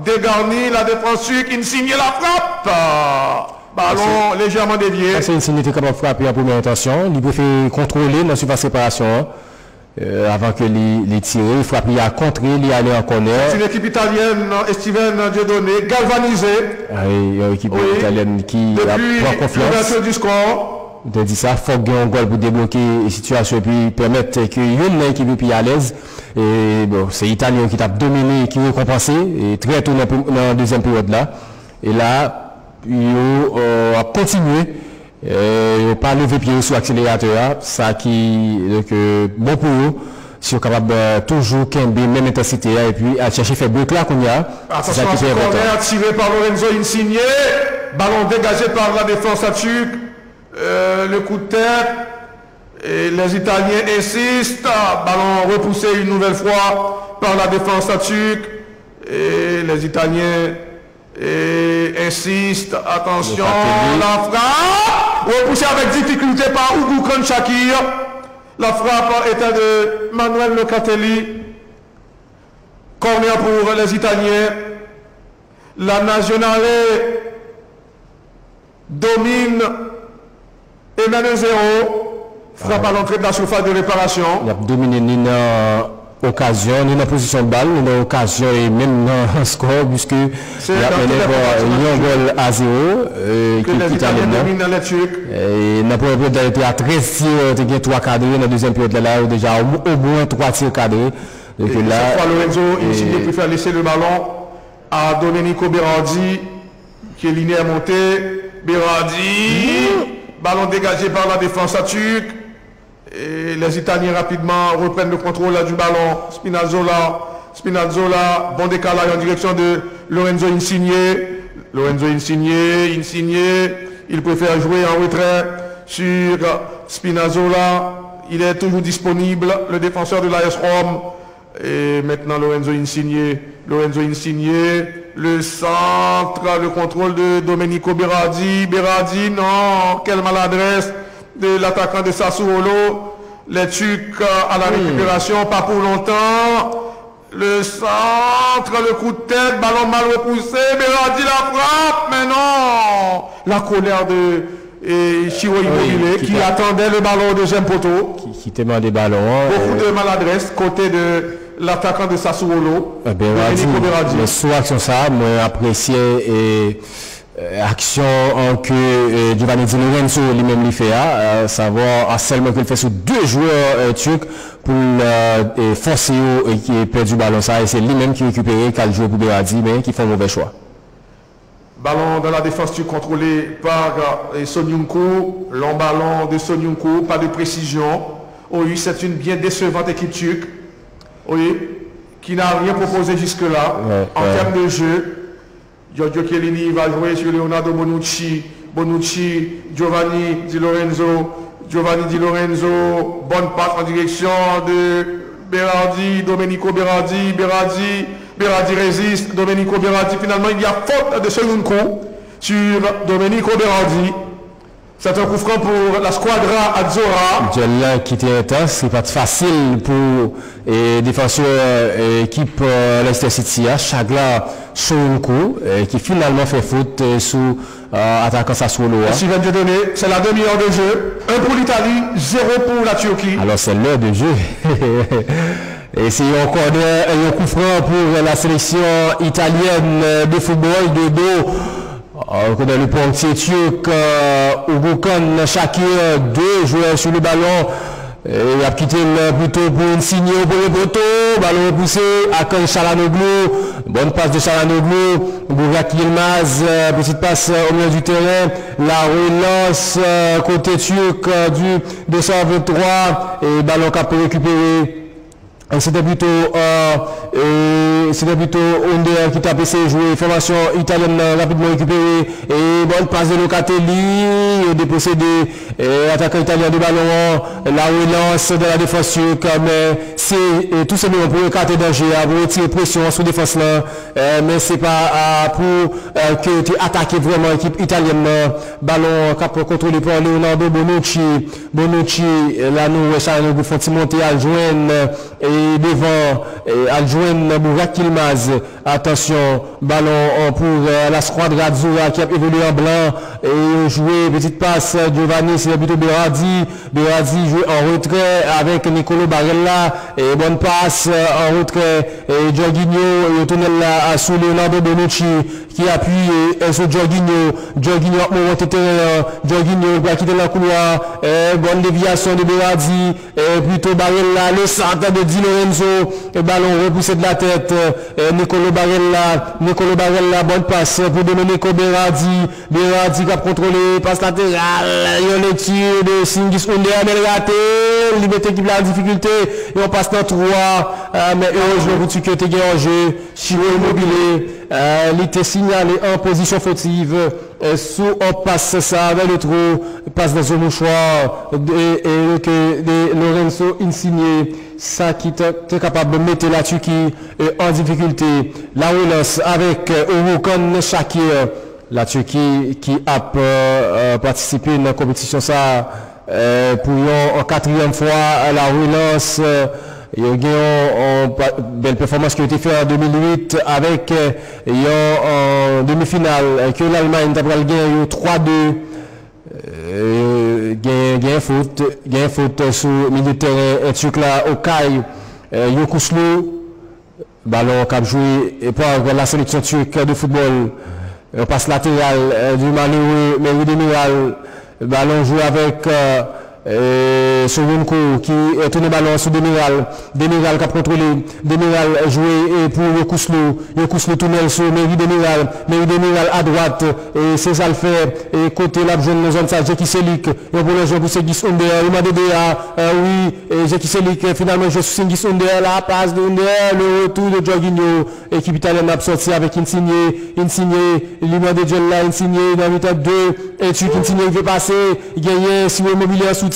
dégarnie. La défense turque, Insigne la frappe. Ballon légèrement dévié. C'est Insigne qui est capable de frapper en première intention. Il peut faire contrôler dans la surface séparation. Avant que les tirer, il frappe, il a contré, il aller en corner. C'est une équipe italienne, Steven Dieudonné, galvanisée. Ah oui, une équipe italienne qui prend confiance. Depuis du score. De dire ça, il faut gagner un goal pour débloquer la situation et puis permettre que une équipe plus à l'aise. Et bon, c'est l'Italien qui t'a dominé et qui a compensé. Et très tôt dans la deuxième période là. Et là, il a continué. Pas lever pied sur l'accélérateur, ça qui donc bon pour eux, si on est capable toujours qu'aimer même intensité et puis à chercher faire bloc là qu'on y a. Attention à ce corner tiré par Lorenzo Insigne, ballon dégagé par la défense turque, le coup de tête et les Italiens insistent, ballon repoussé une nouvelle fois par la défense turque et les Italiens insistent, attention, la frappe repoussé avec difficulté par Uğur Şakir. La frappe était de Manuel Locatelli. Corner pour les Italiens. La Nazionale domine et mène 1-0. Frappe à l'entrée de la surface de réparation. Il a dominé occasion, ni dans position de balle, ni dans occasion et même dans score, puisque il a mené pour Lyon à 0. Que les Italiens dominent dans les Turcs. Et dans la première période, il était à 13 tirs, il y a 3 cadrés. Dans la deuxième période, là, déjà au moins 3 tirs cadrés. Et cette fois, Lorenzo Insigne préfère laisser le ballon à Domenico Berardi, qui est linéaire monté. Berardi, ballon dégagé par la défense turque. Et les Italiens rapidement reprennent le contrôle du ballon. Spinazzola, bon décalage en direction de Lorenzo Insigne. Lorenzo Insigne, il préfère jouer en retrait sur Spinazzola. Il est toujours disponible, le défenseur de l'AS Rome. Et maintenant Lorenzo Insigne, le centre, le contrôle de Domenico Berardi. Berardi, non, quelle maladresse de l'attaquant de Sassuolo. Les Turcs à la récupération, pas pour longtemps. Le centre, le coup de tête, ballon mal repoussé. Berardi la frappe, mais non. La colère de Ciro Immobile qui attendait le ballon au deuxième poteau. Qui demande des ballons. Beaucoup de maladresse côté de l'attaquant de Sassuolo. Berardi. Mais sous action ça, moi apprécié et action en que Giovanni Di Lorenzo lui-même lui fait, savoir seulement qu'il fait sur 2 joueurs turcs pour forcer qui est perdu le ballon ça et c'est lui-même qui récupère qui a joué pour Berardi mais qui fait un mauvais choix. Ballon dans la défense turque contrôlé par Soyuncu, long ballon de Soyuncu, pas de précision. Oui, c'est une bien décevante équipe turque. Oui, qui n'a rien proposé jusque-là en termes de jeu. Giorgio Chiellini va jouer sur Leonardo Bonucci, Giovanni Di Lorenzo, bonne passe en direction de Berardi, Domenico Berardi, Berardi résiste, Domenico Berardi, finalement il y a faute de Soyuncu sur Domenico Berardi. C'est un coup franc pour la Squadra Azzurra. Là qui était intense, c'est pas facile pour les défenseurs équipe Leicester City. Chagla Soyuncu qui finalement fait faute sous attaquant Sassuolo. Steven Dieudonné, c'est la demi-heure de jeu. 1 pour l'Italie, 0 pour la Turquie. Alors c'est l'heure de jeu. Et c'est encore un coup franc pour la sélection italienne de football de dos. Dans le portier turc, Hugo Khan, Shakir, 2 joueurs sur le ballon. Il a quitté plutôt pour Insigne au premier poteau. Ballon repoussé à Kan Çalhanoğlu. Bonne passe de Çalhanoğlu. Burak Yilmaz, petite passe au milieu du terrain. La relance côté turc du 223. Et ballon qu'a pu récupérer. C'était plutôt Under qui tapait ses joueurs. Formation italienne rapidement récupérée. Et bonne passe de Locatelli. Dépossédé. Attaquant italien de ballon. La relance de la défense turque. Mais c'est tout simplement pour écarter danger. Pour retirer pression sous défense là. Mais c'est pas pour que tu attaques vraiment l'équipe italienne. Ballon contrôlé par Leonardo Bonucci. Là nous, Çalhanoğlu font monter à joindre. Et devant Aljouen Burak Yilmaz. Attention, ballon pour la Squadra Azzurra qui a évolué en blanc et joué petite passe Giovanni, c'est plutôt Berardi joue en retrait avec Nicolo Barella et bonne passe en retrait et Jorginho tourne là sous Leonardo Bonucci qui appuie sur Jorginho a monté terrain, Jorginho va quitter le couloir, bonne déviation de Berardi et plutôt Barella, le centre de Di Lorenzo, ballon repoussé de la tête, Nicolo Barella, bonne passe pour Domenico Berardi qui a contrôlé, passe latérale, il y a le tir de Singis Under, mais raté, Liberté qui a la difficulté, et on passe dans 3, mais heureusement pour tu que tu es en jeu, Ciro Immobile, il était signalé en position fautive, sous on passe ça vers le trou, passe dans un mouchoir, et que Lorenzo Insigne, ça qui est capable de mettre la Turquie en difficulté. La relance avec Orukan Shakir, la Turquie qui a participé dans la compétition ça pour en quatrième fois la relance. Il y a une belle performance qui a été faite en 2008 avec en demi-finale que l'Allemagne a gagné 3-2. Gain faute sur le milieu de terrain turc là au Caille Yokuslu, ballon qui a joué par la sélection turque de football, passe latéral du malheureux Mehdi Demiral, ballon joué avec Soyuncu qui est tourné ballon sur Demiral qui a contrôlé, Demiral joué pour Yokuslu tunnel sur Mehdi Demiral à droite, et c'est ça le fait, et côté la jeune zone ça, Jeki Selik, et pour le jeu pour Sengis Under, il m'a dit oui, Jeki Selik, finalement je suis Sengis Under, la passe de Under, le retour de Jorginho, équipe italienne a sorti avec Insigne, il m'a dit là, Insigne, dans la mi-temps 2, et tu Insigne il veut passer, il gagne, si le mobilier en soutien,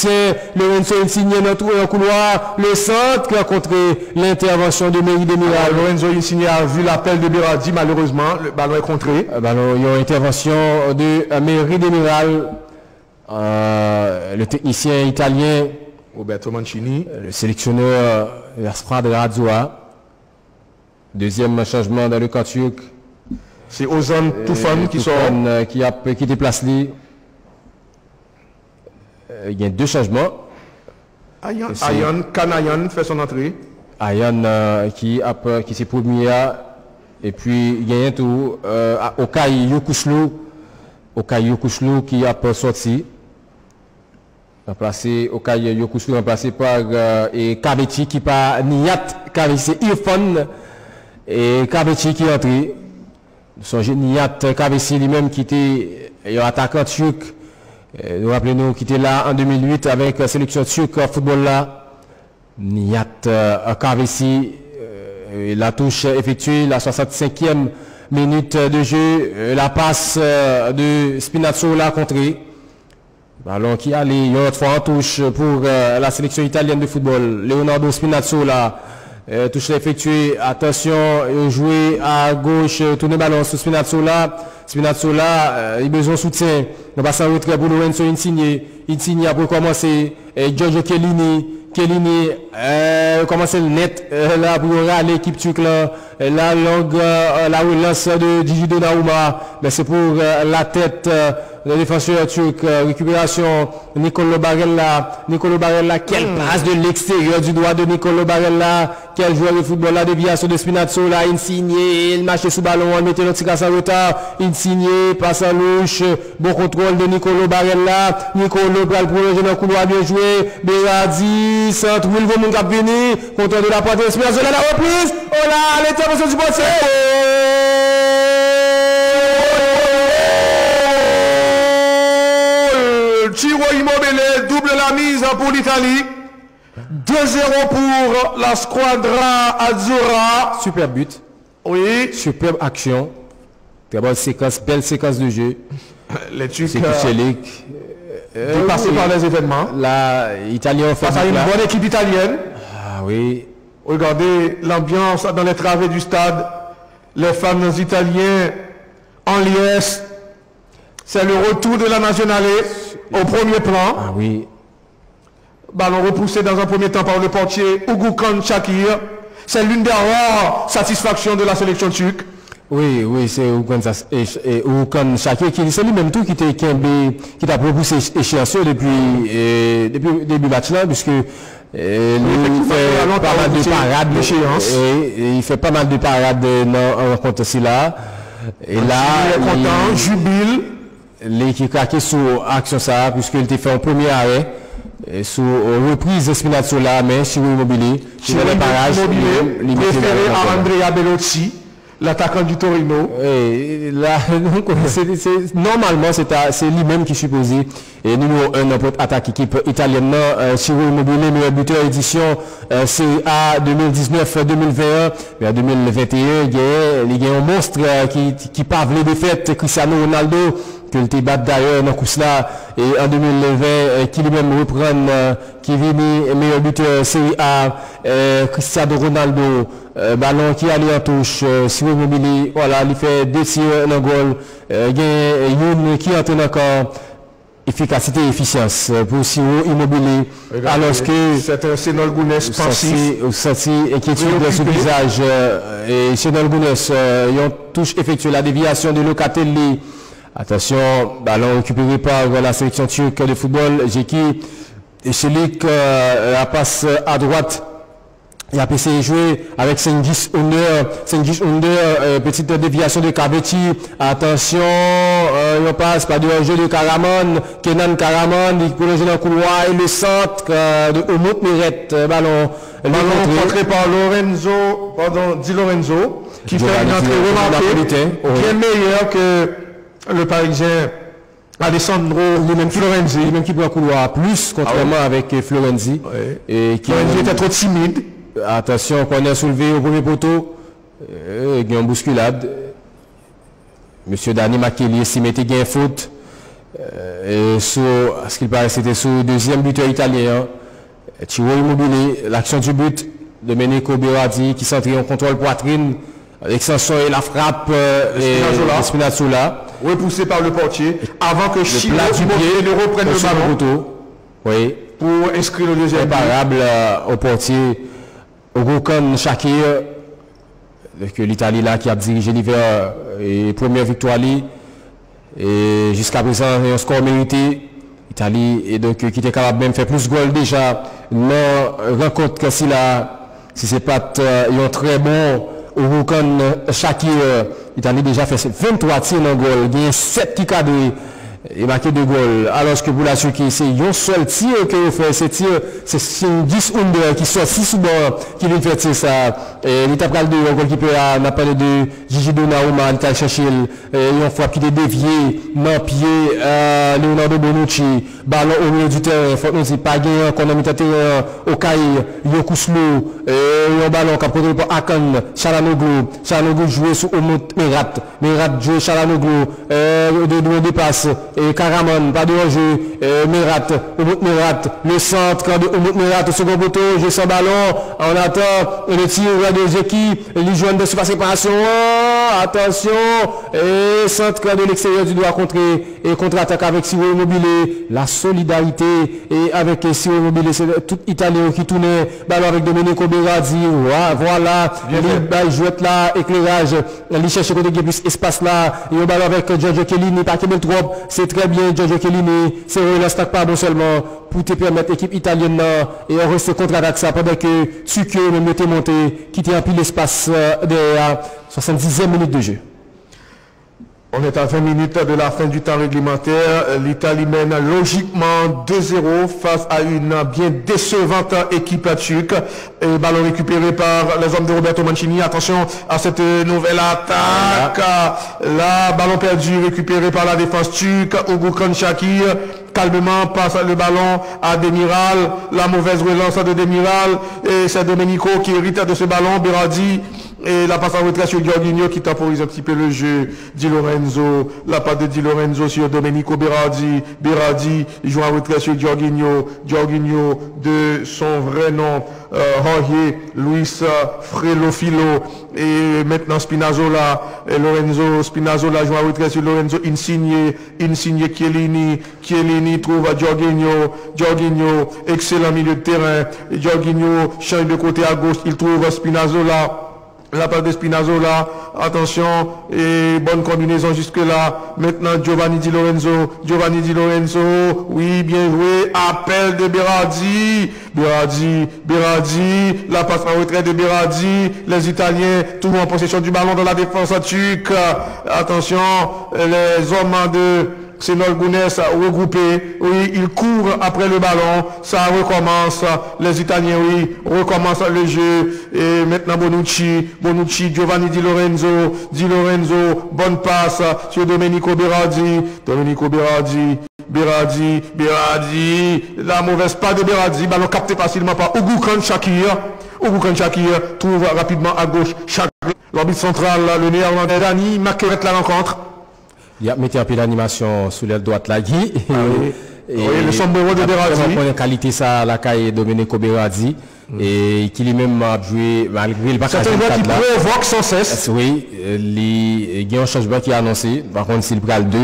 Lorenzo Insigne dans le couloir, le centre qui a rencontré l'intervention de Mehdi Demiral. Lorenzo Insigne a vu l'appel de Berardi, malheureusement, le ballon est contré. Il y a une intervention de Mehdi Demiral, le technicien italien Roberto Mancini, le sélectionneur Squadra Azzurra. Deuxième changement dans le camp turc. C'est Ozan Tufan qui sort. Qui déplace lui. Il y a deux changements. Ayan Kanayan fait son entrée. Ayan qui s'est promis et puis il y a un tour Okai Yokuslu qui a sorti. Remplacé Okai Yokuslu remplacé par Kabeti qui par Niat Kabeti c'est Irfan et Kabeti qui est entré. Songez Niat Kabeti lui-même qui était un attaquant turc. Nous rappelons qui était là en 2008 avec la sélection turque en football là. Niat Kavesi, la touche effectuée, la 65e minute de jeu, la passe de Spinazzola contrée. Ballon qui allait une autre fois en touche pour la sélection italienne de football. Leonardo Spinazzola, touche effectuée, attention, joué à gauche, tourner ballon sur Spinazzola. Spinazzola, il a besoin de soutien. Nous passons en retrait pour Lorenzo Insigne. Insigne a commencé. Giorgio Chiellini commence le net là pour l'équipe turque là. La longue, la relance de Gigi Donnarumma. Mais c'est pour la tête le défenseur turc. Récupération Nicolo Barella. Quelle passe de l'extérieur du droit de Nicolo Barella. Quel joueur de football là, déviation de Spinazzola. Insigne, il marche sous ballon, on mettait notre tigre en retard. Insigne, passe en louche, bon contrôle de Nicolo Barella. Nicolo pour le prolonger dans le couloir, bien joué. Berardi, centre, Wilvo Mungap venu, contrôle de la poitrine, Spinazzola, la reprise. Oh là, l'intervention du portier. Ciro Immobile double la mise pour l'Italie. 2-0 pour la Squadra Azzurra. Super but. Oui. Superbe action. Très bonne séquence, belle séquence de jeu. Les Turcs dépassés par les événements. L'Italie a fait une bonne équipe italienne. Ah oui. Regardez l'ambiance dans les travées du stade. Les fans italiens en liesse. C'est le retour de la nationale au premier plan. Ah oui. Ballon repoussé dans un premier temps par le portier Ougoukan Shakir. C'est l'une des rares satisfactions de la sélection turque. Oui, c'est Ougoukan Shakir qui c'est lui-même tout qui t'a propulsé échéancieux depuis le début match là, puisque il fait pas mal de parades d'échéance. Il fait pas mal de parades dans rencontre aussi là. Et là, il est content, jubile. L'équipe craqué sur action ça, puisqu'il était fait en premier arrêt. Sous reprise de Spinazzola, mais sur Immobile, sur les parages, préféré à Andrea Bellotti, l'attaquant du Torino. Et là, normalement, c'est lui-même qui est supposé. Et numéro 1 dans notre attaque équipe italienne, Ciro Immobile, meilleur buteur édition CA 2019-2021. Mais en 2021, il y a un monstre qui parle les défaites, Cristiano Ronaldo, que le débat d'ailleurs dans ce là, et en 2020 qui lui-même reprend qui vient meilleur buteur Série A, Cristiano Ronaldo, ballon qui allait en touche, Ciro Immobile, voilà, il fait 2 tirs dans le goal, il y a Youn qui entre encore, il efficacité et efficience pour Siro Immobilier. Alors que c'est un Sénol Gounès pensif. C'est inquiétude sur le visage. Et Sénol Gounès, ils ont touché effectué la déviation de Locatelli. Attention, ballon récupéré par la sélection turque de football. Jeki et Chelik, la passe à droite. Il a essayé de jouer avec Cengiz Under, petite déviation de Kabeti. Attention, on passe par le jeu de Karaman, Kenan Karaman, il prolonge dans le couloir et le centre de Oumout Meret. Ballon contré par Di Lorenzo, qui fait une entrée remarquée, qui est meilleur que le Parisien Alessandro Florenzi. Lui-même qui prend le couloir plus, contrairement avec Florenzi. Et Florenzi était trop timide. Attention, qu'on est soulevé au premier poteau. Il y a une bousculade. Monsieur Dani Makeli s'y mettait gain faute. Et sur, ce qu'il paraît, c'était sur le deuxième buteur italien. Thierry Immobilier, l'action du but. Domenico Berardi qui s'entraîne en contrôle poitrine. L'extension et la frappe. Spinazzola. Repoussé par le portier. Avant que Chilo Immobilier ne reprenne le ballon. Oui. Pour inscrire le deuxième but. Comparable au portier. Ogokan Shakir, que l'Italie là qui a dirigé l'hiver et première victoire et jusqu'à présent un score mérité. L'Italie et donc qui était capable même faire plus de goals déjà. Non rencontre que si c'est pas un très bon Ogokan Shakir, l'Italie déjà fait 23 tirs en goal, il y a 7 qui cadrés. Et marqué 2 goals. Alors que pour la Turquie, c'est un seul tir que vous faites. Ce tir, c'est 10 Under qui sort 6 souvent qui vient faire tirer ça. Et l'étape de goalkeeper n'a parlé de Gigi Donnarumma, il a cherché une fois qu'il est dévié, non pied, Leonardo Bonucci, ballon au milieu du terrain. Faut nous dire pas gagné, qu'on a mis à terrain au Caï, Yokouslo, un ballon qui a produit par Akan, Chalanoglu joué sur Oumout Merat joué Chalanoglu, de dépasse. Et Karaman, pas de jeu, Merat, le centre de Oumout Merat au second poteau, jeu sans ballon, on attend le tir de Zeki, il joue de surface séparation, attention, et centre de l'extérieur du doigt contre-attaque avec Siro Immobilier, la solidarité, et avec Siro Immobilier, c'est tout Italien qui tournait, ballon avec Domenico Berardi, voilà, il joue là, éclairage, il cherche côté qui plus espace là, il y a un ballon avec Giorgio Chiellini, pas qu'il trop, c'est très bien Giorgio Chiellini, c'est relâche pas bon seulement pour te permettre l'équipe italienne et on reste contre-attaque ça pendant que Tuque même était monté, qui était en pile l'espace de la 70e minute de jeu. On est à 20 minutes de la fin du temps réglementaire. L'Italie mène logiquement 2-0 face à une bien décevante équipe turque. Et ballon récupéré par les hommes de Roberto Mancini. Attention à cette nouvelle attaque. Là, ballon perdu récupéré par la défense turque. Ogokan Shakir calmement passe le ballon à Demiral. La mauvaise relance de Demiral. Et c'est Domenico qui hérite de ce ballon. Berardi. Et la passe en retrait sur Jorginho qui temporise un petit peu le jeu. Di Lorenzo, la passe de Di Lorenzo sur Domenico Berardi. Berardi joue en retrait sur Jorginho. Jorginho de son vrai nom, Jorge Luis Frelofilo. Et maintenant Spinazzola. Et Lorenzo Spinazzola joue en retrait sur Lorenzo Insigne. Insigne Chiellini. Chiellini trouve à Jorginho. Jorginho, excellent milieu de terrain. Jorginho change de côté à gauche. Il trouve Spinazzola. La passe de Spinazzola, attention, et bonne combinaison jusque-là. Maintenant, Giovanni Di Lorenzo, oui, bien joué. Appel de Berardi, la passe en retrait de Berardi. Les Italiens, toujours en possession du ballon dans la défense turque. Attention, les hommes de Senol Gounès regroupés, oui, ils courent après le ballon, ça recommence, les Italiens, oui, recommencent le jeu, et maintenant Bonucci, Giovanni Di Lorenzo, bonne passe sur Domenico Berardi, la mauvaise passe de Berardi, ballon capté facilement par Ogokan Shakir trouve rapidement à gauche, l'arbitre central, le néerlandais Dani Makeli la rencontre. Il a mis un peu d'animation sous la droite là. Oui, le sombrero de Berardi. Il a qualité ça la caille Domenico Berardi et qui lui-même a joué malgré le c'est un gars qui provoque sans cesse. Oui, il y a un changement qui est annoncé. Par contre, s'il prend le 2,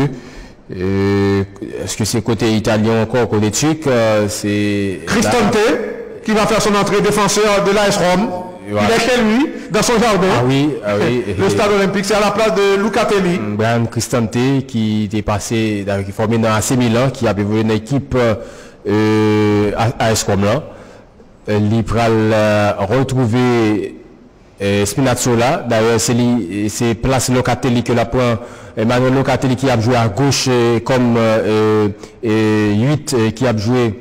Est-ce que c'est côté italien encore, côté turc? C'est Cristante, qui va faire son entrée, défenseur de l'AS Rome. Voilà. Il est chez lui, dans son jardin. Ah oui. Le stade olympique, c'est à la place de Lucatelli. Brian Cristante, qui était passé, qui est formé dans AC Milan, qui a évolué dans l'équipe AS Rome là. Il va retrouver Spinazzola. D'ailleurs, c'est place Locatelli que la prend. Emmanuel Locatelli qui a joué à gauche comme 8 qui a joué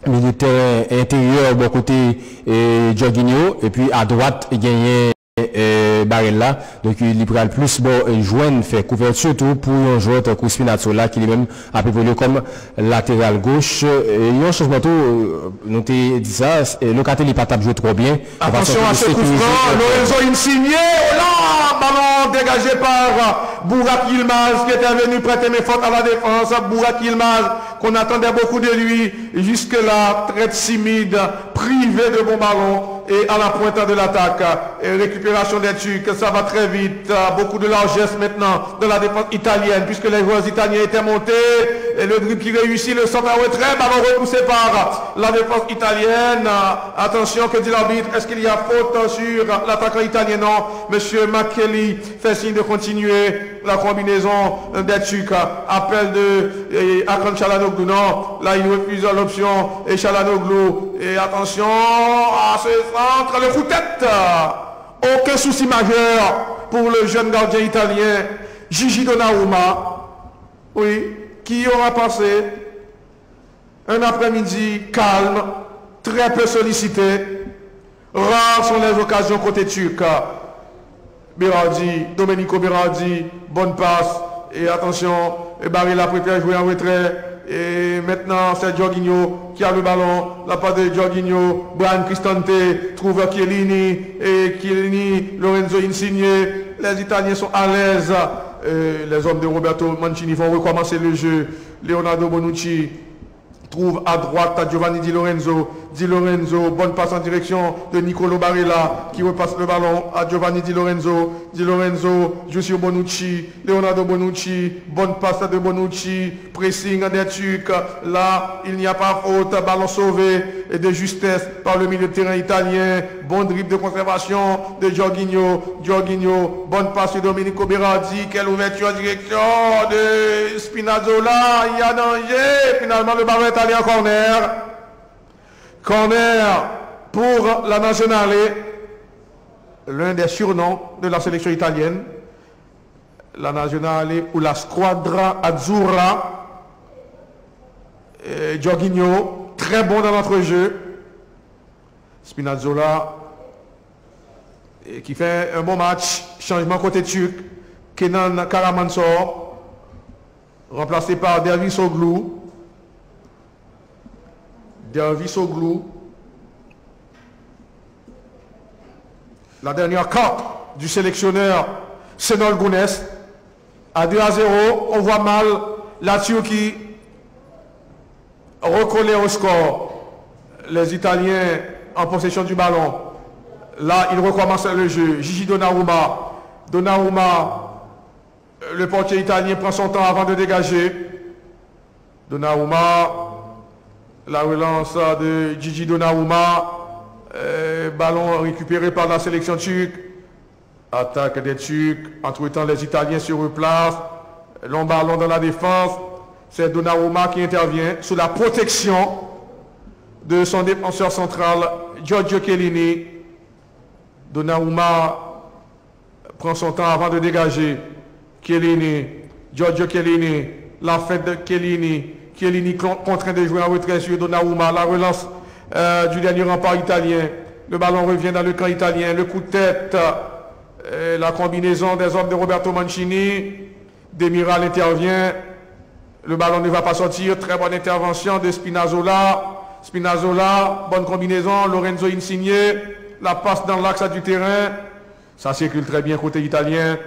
militaire intérieur bon côté Jorginho, et puis à droite il gagne Barella, donc il prend le plus bon joindre fait couverture tout pour un joueur comme Spinazzola qui lui-même a évolué comme latéral gauche. Et il y a un changement tout, nous t'ai dit ça, Locatelli pas joué trop bien. Attention à ce coup franc, Lorenzo Insigne, là, ballon dégagé par Burak Yilmaz qui était venu prêter mes fautes à la défense. Burak Yilmaz qu'on attendait beaucoup de lui jusque là, très timide, privé de bon ballon. Et à la pointe de l'attaque, récupération des Turcs, ça va très vite, beaucoup de largesse maintenant dans la défense italienne, puisque les joueurs italiens étaient montés, et le dribble qui réussit, le centre à retrait, ballon repoussé par la défense italienne. Attention, que dit l'arbitre, est-ce qu'il y a faute sur l'attaquant italien? Non, monsieur McKelly fait signe de continuer la combinaison des Turcs, appel de Hakan Çalhanoğlu, non, là il refuse l'option, et Çalhanoğlu, et attention à ce entre le coup de tête. Aucun souci majeur pour le jeune gardien italien Gigi Donnarumma, oui, qui aura passé un après-midi calme, très peu sollicité. Rares sont les occasions côté turc. Berardi, Domenico Berardi, bonne passe, et attention, Barella préfère jouer en retrait. Et maintenant, c'est Jorginho qui a le ballon. La part de Jorginho, Brian Cristante trouve Chiellini. Et Chiellini, Lorenzo Insigne. Les Italiens sont à l'aise. Les hommes de Roberto Mancini vont recommencer le jeu. Leonardo Bonucci trouve à droite à Giovanni Di Lorenzo. Di Lorenzo, bonne passe en direction de Nicolo Barella qui repasse le ballon à Giovanni Di Lorenzo. Di Lorenzo joue sur Bonucci. Leonardo Bonucci, bonne passe de Bonucci. Pressing des Turcs. Là, il n'y a pas faute. Ballon sauvé et de justesse par le milieu de terrain italien. Bon dribble de conservation de Jorginho. Jorginho, bonne passe de Domenico Berardi. Quelle ouverture en direction de Spinazzola. Il y a danger. Finalement, le ballon est allé en corner. Corner pour la Nazionale, l'un des surnoms de la sélection italienne. La Nazionale ou la Squadra Azzurra. Jorginho, très bon dans l'entrejeu. Spinazzola, qui fait un bon match. Changement côté turc. Kenan Karamansour, remplacé par Dervisoglu. Dervisoglu. La dernière carte du sélectionneur Şenol Güneş. À 2-0, on voit mal la Turquie recoller au score. Les Italiens en possession du ballon. Là, il recommence le jeu. Gigi Donnarumma. Donnarumma, le portier italien prend son temps avant de dégager. Donnarumma. La relance de Gigi Donnarumma, ballon récupéré par la sélection turque, attaque des Turcs, entre-temps les Italiens se replacent, long ballon dans la défense, c'est Donnarumma qui intervient sous la protection de son défenseur central, Giorgio Chiellini. Donnarumma prend son temps avant de dégager. Chiellini, Giorgio Chiellini, la fête de Chiellini. Chiellini contraint de jouer en retrait sur Donnarumma. La relance du dernier rempart italien. Le ballon revient dans le camp italien. Le coup de tête. La combinaison des hommes de Roberto Mancini. Demiral intervient. Le ballon ne va pas sortir. Très bonne intervention de Spinazzola. Spinazzola, bonne combinaison. Lorenzo Insigne. La passe dans l'axe du terrain. Ça circule très bien côté italien.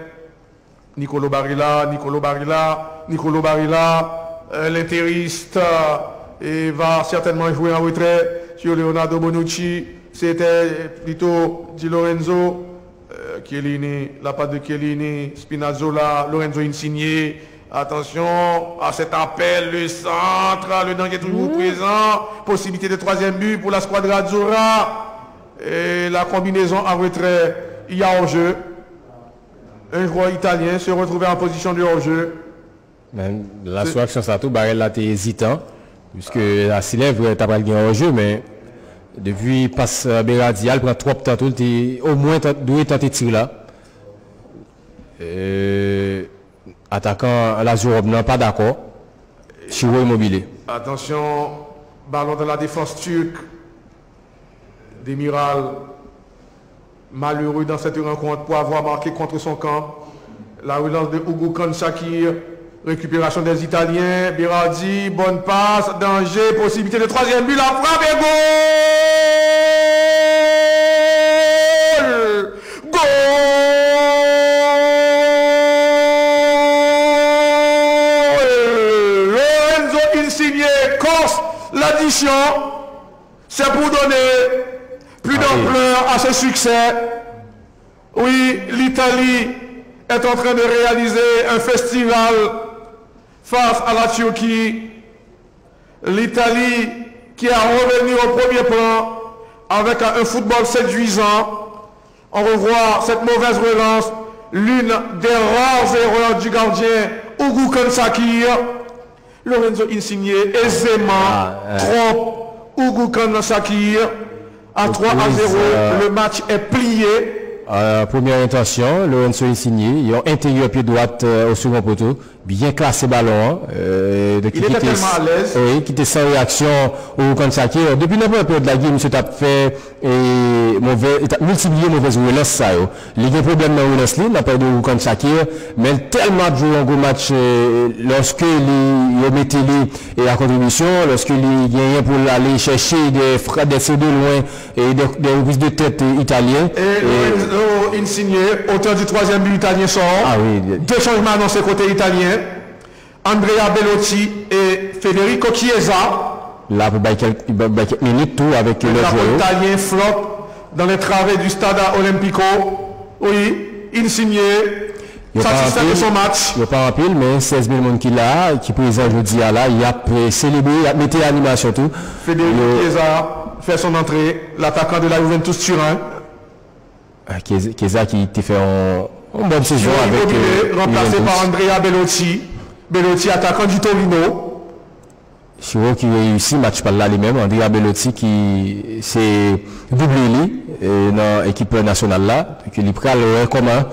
Nicolo Barella. L'interiste et va certainement jouer en retrait sur Leonardo Bonucci. C'était plutôt Di Lorenzo. Chiellini, la patte de Chiellini, Spinazzola, Lorenzo Insigne. Attention à cet appel, le centre, le danger est toujours présent. Possibilité de troisième but pour la squadra Azzurra. Et la combinaison en retrait, il y a hors-jeu. Un joueur italien se retrouvait en position de hors-jeu. La sous-action, ça tout, Barrel là, t'es hésitant. Puisque la Silèvre, t'as pas le gain hors-jeu, mais depuis passe Berardi, elle prend 3 temps, au moins, doit tenter de tirer là. Attaquant Lazio non pas d'accord. Chiro immobilier. Attention, ballon dans la défense turque. Demiral, malheureux dans cette rencontre pour avoir marqué contre son camp. La relance de Hugo Shakir. Récupération des Italiens. Berardi, bonne passe, danger, possibilité de troisième but, la frappe et goal! Goal! Lorenzo Insigne corse l'addition. C'est pour donner plus d'ampleur à ce succès. Oui, l'Italie est en train de réaliser un festival face à la Turquie. L'Italie qui a revenu au premier plan avec un football séduisant. On revoit cette mauvaise relance, l'une des rares erreurs du gardien Hugo Shakir. Lorenzo Insigne aisément trompe Hugo Shakir. À 3-0, le match est plié. Première intention, Lorenzo Insigne, il a intérieur pied droite au second poteau, bien classé ballon. Il était tellement à l'aise. Oui, qui était sans réaction au Shakir. Depuis la première période de la game, monsieur a fait multiplié mauvaise relance ça. Il y a un problème dans la relance, il n'a pas de Shakir, mais tellement de jouer un gros match lorsque il mettait les à contribution, lorsque il gagnait pour aller chercher des frappes de loin et des reprises de tête italiennes. Et Insigne, auteur du troisième but italien sort. Ah oui. Deux changements dans ce côté italien. Andrea Bellotti et Federico Chiesa. Là, pour quelques minutes, tout avec le joueur italien flotte dans les travées du Stade Olimpico. Oui, Insigne, satisfait de son match. Il n'y a pas en pile, mais 16 000 personnes qui là, qui présent aujourd'hui là, il a célébré, il a mis l'animation tout. Federico Chiesa fait son entrée, l'attaquant de la Juventus Turin. Chiesa qui fait en bonne saison avec remplacé par Andrea Bellotti. Bellotti, attaquant du Torino. Chiro qui réussit match par là lui-même. Andrea Bellotti qui s'est doublé dans l'équipe nationale là. Il est prêt à le comment.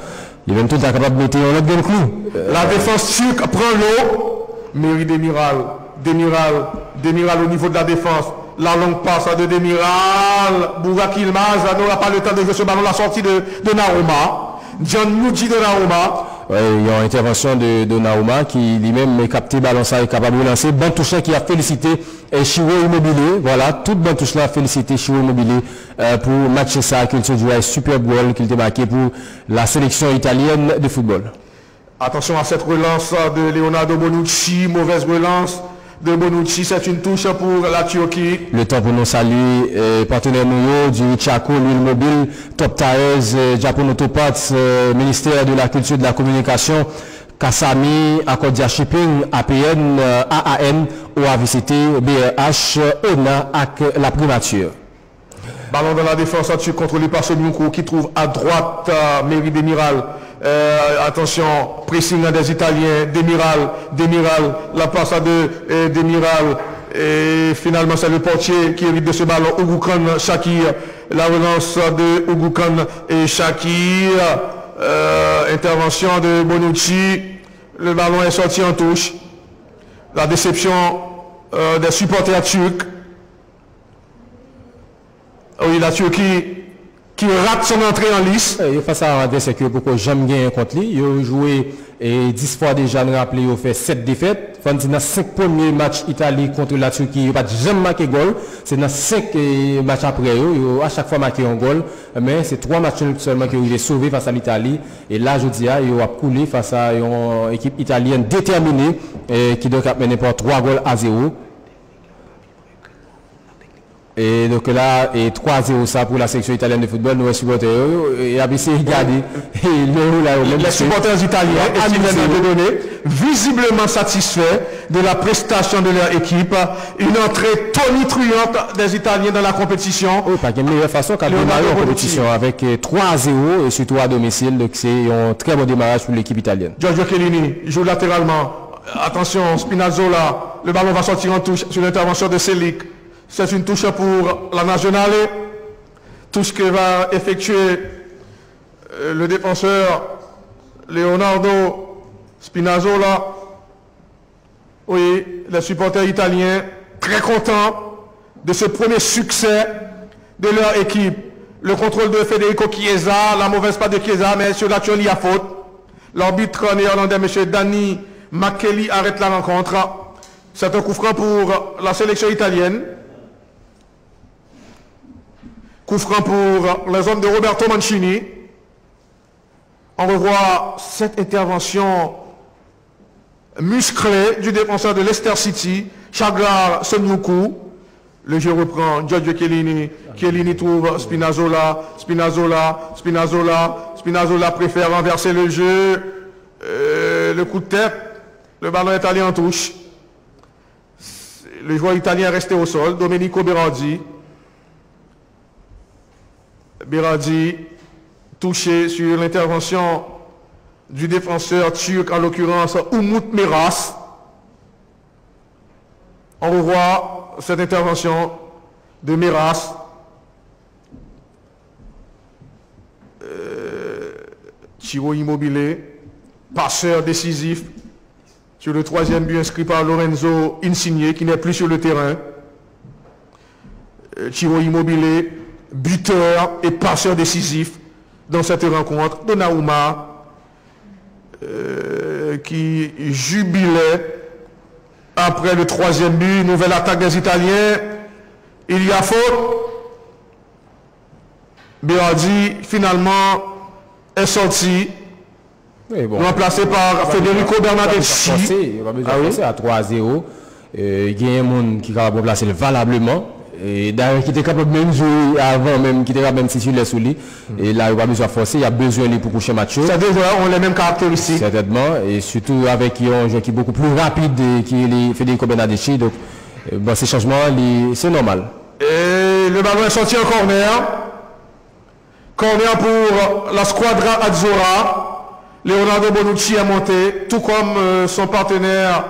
Il est même tout capable de mettre un autre game clou. La défense turque prend l'eau. Mairie Demiral au niveau de la défense. La longue passe de Demiral. Burak Yilmaz n'aura pas le temps de jouer ce ballon. La sortie de Donnarumma. Gianluigi Donnarumma. Il y a une intervention de Donnarumma qui lui-même est capté, ballon ça est capable de lancer. Bon touche qui a félicité Chiro Immobilier. Voilà, toute bonne touche là a félicité Chiro Immobilier pour match ça qu'il se jouait super goal qu'il a marqué pour la sélection italienne de football. Attention à cette relance de Leonardo Bonucci, mauvaise relance de Bonucci, c'est une touche pour la Turquie. Le temps pour nous saluer partenaire nous du Chaco, l'huile mobile, Top Tires, Japan Autoparts, ministère de la Culture et de la Communication, Kasami, Accordia Shipping, APN, AAN, OAVCT, BRH, ONA avec la primature. Ballon dans la défense turque contrôlé par Somiunko qui trouve à droite Mairie Demiral. Attention, pressing des Italiens, Demiral, la passe à deux, Demiral, et finalement c'est le portier qui hérite de ce ballon, Hugo Shakir, la relance de Hugo et Shakir, intervention de Bonucci, le ballon est sorti en touche, la déception des supporters turcs. Oui, la Turquie qui rate son entrée en lice. Face à un c'est que pourquoi j'aime bien contre lui. Il a joué 10 fois déjà, je rappelle, il a fait 7 défaites. Dans 5 premiers matchs Italie contre la Turquie, il n'a pas jamais marqué goal. C'est dans 5 matchs après, il a à chaque fois marqué un goal. Mais c'est 3 matchs seulement qu'il a sauvé face à l'Italie. Et là, je dis, il a coulé face à une équipe italienne déterminée qui doit mener par 3 goals à 0. Et donc là, 3-0 ça pour la section italienne de football, nous supporters, et ABC regardez, les supporters italiens, visiblement satisfaits de la prestation de leur équipe, une entrée tonitruante des Italiens dans la compétition. Oui, pas une meilleure façon qu'à démarrer en compétition avec 3-0 et surtout à domicile, donc c'est un très bon démarrage pour l'équipe italienne. Giorgio Chiellini joue latéralement, attention, Spinazzola, le ballon va sortir en touche sur l'intervention de Selic. C'est une touche pour la nationale, touche que va effectuer le défenseur Leonardo Spinazzola. Oui, les supporters italiens très contents de ce premier succès de leur équipe. Le contrôle de Federico Chiesa, la mauvaise passe de Chiesa, mais sur l'action il y a faute. L'arbitre néerlandais, M. Danny McKelly, arrête la rencontre. C'est un coup franc pour la sélection italienne. Coup franc pour les hommes de Roberto Mancini. On revoit cette intervention musclée du défenseur de Leicester City, Shaglar Sonyuku. Le jeu reprend Giorgio Chiellini. Chiellini trouve Spinazzola. Spinazzola préfère renverser le jeu. Le coup de tête. Le ballon est allé en touche. Le joueur italien est resté au sol. Domenico Berardi. Berardi touché sur l'intervention du défenseur turc, en l'occurrence Umut Meras. On revoit cette intervention de Meras. Ciro Immobile, passeur décisif sur le troisième but inscrit par Lorenzo Insigne qui n'est plus sur le terrain. Ciro Immobile, buteur et passeur décisif dans cette rencontre. Donnarumma qui jubilait après le troisième but. Nouvelle attaque des Italiens. Il y a faute. Berardi finalement est sorti. Oui, bon, remplacé par Federico Bernardeschi. Il va besoin de passer à 3-0. Il y a un monde qui va remplacer valablement. Et d'ailleurs, qui était capable même jouer avant, même qui était capable même si sur les souliers. Et là, il va besoin de forcer. Il y a besoin de pour coucher match. Ces deux joueurs ont les mêmes caractéristiques. Certainement. Et surtout avec un joueur qui est beaucoup plus rapide, qui est Federico Bernardeschi. Donc, bon, ces changements, c'est normal. Et le ballon est sorti en corner. Corner pour la Squadra Azzurra. Leonardo Bonucci est monté, tout comme son partenaire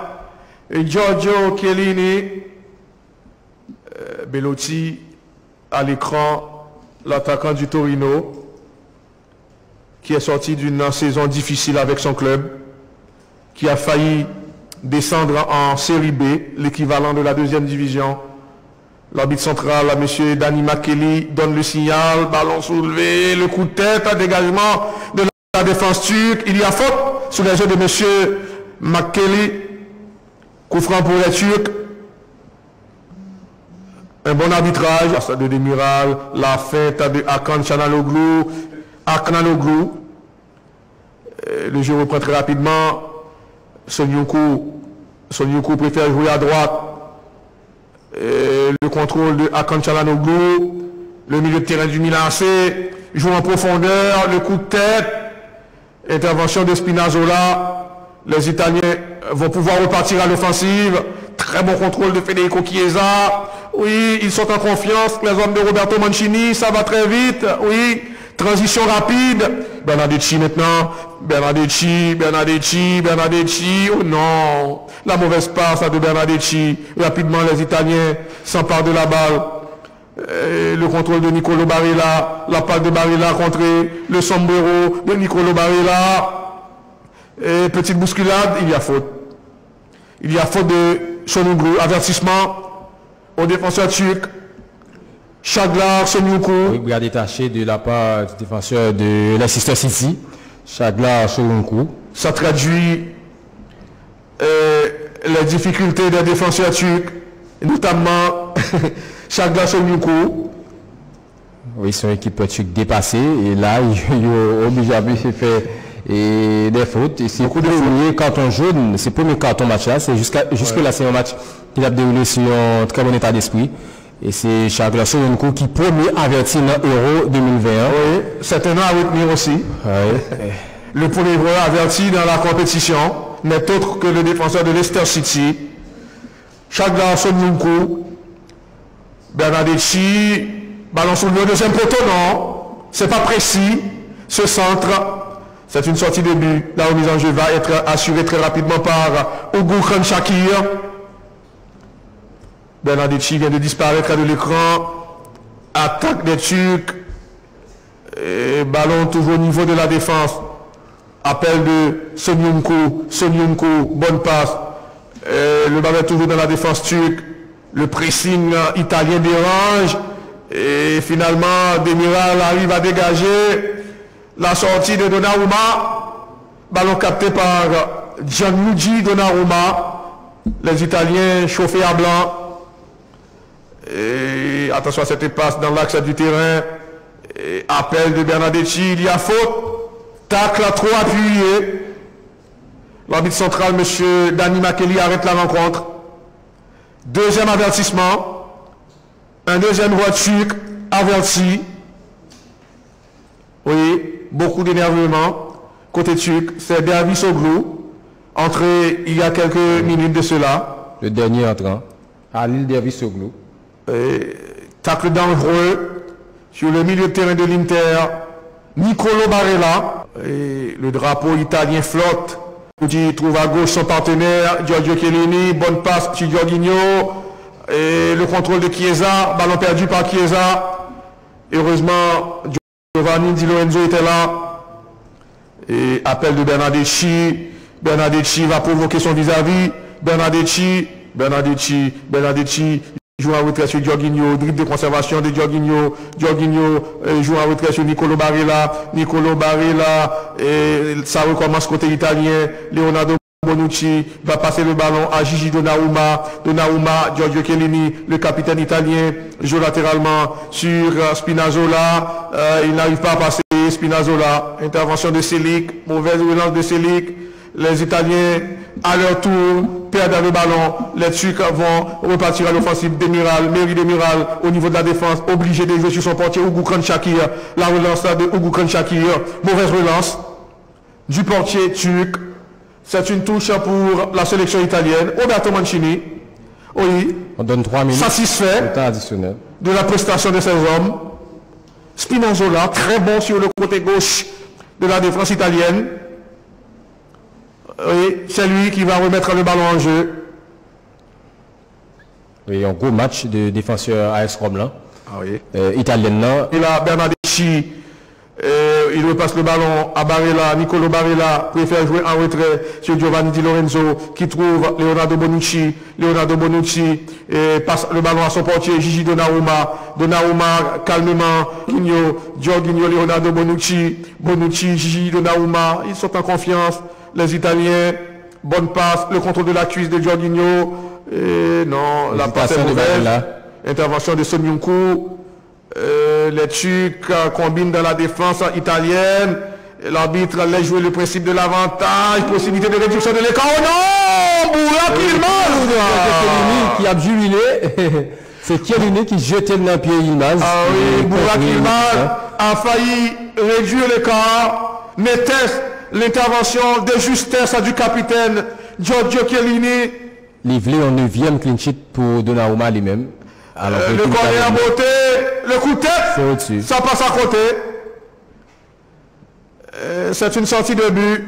Giorgio Chiellini. Belotti à l'écran, l'attaquant du Torino, qui est sorti d'une saison difficile avec son club, qui a failli descendre en série B, l'équivalent de la deuxième division. L'arbitre central, M. Danny McKelly, donne le signal, ballon soulevé, le coup de tête, un dégagement de la défense turque. Il y a faute sous les yeux de M. McKelly. Coup franc pour les Turcs. Un bon arbitrage, de Demiral, la fête de Hakan Çalhanoğlu. Le jeu reprend très rapidement. Sonyuku préfère jouer à droite. Le contrôle de Hakan Çalhanoğlu. Le milieu de terrain du Milan AC joue en profondeur. Le coup de tête. Intervention de Spinazzola. Les Italiens vont pouvoir repartir à l'offensive. Très bon contrôle de Federico Chiesa. Oui, ils sont en confiance. Les hommes de Roberto Mancini, ça va très vite. Oui, transition rapide. Bernardeschi maintenant. Bernardeschi. Oh non. La mauvaise passe de Bernardeschi. Rapidement, les Italiens s'emparent de la balle. Le contrôle de Nicolo Barella. La passe de Barella contre le sombrero de Nicolo Barella. Et petite bousculade, il y a faute. Il y a faute de Çalhanoğlu. Avertissement au défenseur turc. Shaglar Sonyuku. Oui, bien détaché de la part du défenseur de Leicester City. Shaglar Sonyuku. Ça traduit les difficultés des défenseurs turcs, notamment Shaglar Sonyuku. Oui, c'est une équipe turque dépassée. Et là, il est obligé de faire des fautes. Et c'est beaucoup de premier carton jaune. C'est le premier carton match là. C'est jusque là, c'est un match qui a déroulé sur un très bon état d'esprit. Et c'est Charles Soyuncu qui premier averti dans Euro 2021. Oui, c'est un nom à retenir aussi. Oui. Le premier joueur averti dans la compétition n'est autre que le défenseur de Leicester City, Charles Soyuncu. Bernardeschi, ballon sur le deuxième poteau, non, c'est pas précis. Ce centre, c'est une sortie de but. La remise en jeu va être assurée très rapidement par Ougou Khan Shakir. Bernardeschi vient de disparaître de l'écran. Attaque des Turcs. Et ballon toujours au niveau de la défense. Appel de Soyuncu, bonne passe. Le ballon est toujours dans la défense turque. Le pressing italien dérange. Et finalement, Demiral arrive à dégager la sortie de Donnarumma. Ballon capté par Gianluigi Donnarumma. Les Italiens chauffés à blanc. Et attention à cette passe dans l'axe du terrain. Et appel de Bernardeschi. Il y a faute. Tacle trop appuyé. L'arbitre central, M. Dani Makeli, arrête la rencontre. Deuxième avertissement. Un deuxième joueur turc averti. Oui, beaucoup d'énervement. Côté turc, c'est Dervis Oglu, entré il y a quelques minutes de cela. Le dernier entrant, Halil Dervis Oglu. Tacle dangereux sur le milieu de terrain de l'Inter. Nicolo Barella. Et le drapeau italien flotte. Il trouve à gauche son partenaire, Giorgio Chiellini. Bonne passe sur Jorginho. Et le contrôle de Chiesa. Ballon perdu par Chiesa. Heureusement, Giovanni Di Lorenzo était là. Et appel de Bernardeschi. Bernardeschi va provoquer son vis-à-vis. Bernardeschi joue en retrait sur Jorginho, dribble de conservation de Jorginho. Jorginho joue en retrait sur Nicolo Barella. Et ça recommence côté italien. Leonardo Bonucci va passer le ballon à Gigi Donnarumma. Giorgio Chiellini, le capitaine italien, joue latéralement sur Spinazzola. Il n'arrive pas à passer Spinazzola. Intervention de Selic, mauvaise relance de Selic. Les Italiens, à leur tour, perdent le ballon. Les Turcs vont repartir à l'offensive. Demiral, au niveau de la défense, obligé de jouer sur son portier, Ougou Khan Shakir. La relance de Ougou Khan Shakir. Mauvaise relance du portier turc. C'est une touche pour la sélection italienne. Roberto Mancini, oui, on donne 3 minutes. Satisfait de la prestation de ces hommes. Spinazzola, très bon sur le côté gauche de la défense italienne. Oui, c'est lui qui va remettre le ballon en jeu. Oui, un gros match de défenseur AS Rome là. Ah oui. Italien là. Il a Bernardeschi. Il repasse le ballon à Barella. Nicolo Barella préfère jouer en retrait sur Giovanni Di Lorenzo qui trouve Leonardo Bonucci passe le ballon à son portier Gigi Donnarumma calmement. Jorginho, Leonardo Bonucci, Gigi Donnarumma. Ils sont en confiance. Les Italiens, bonne passe, le contrôle de la cuisse de Jorginho. Et non, la passe est mauvaise. Intervention de Soyuncu. Les Turcs combinent dans la défense italienne. L'arbitre laisse jouer le principe de l'avantage. Possibilité de réduction de l'écart. Oh non! Burak Yilmaz qui a jubilé. C'est Chiellini qui jetait dans le pied Yilmaz. Ah oui, Burak Yilmaz a failli réduire l'écart. N'était-ce l'intervention de justesse du capitaine Giorgio Chiellini. Livré en 9e clean sheet pour Donnarumma lui-même. Le corner à beauté, le coup de tête, ça passe à côté. C'est une sortie de but.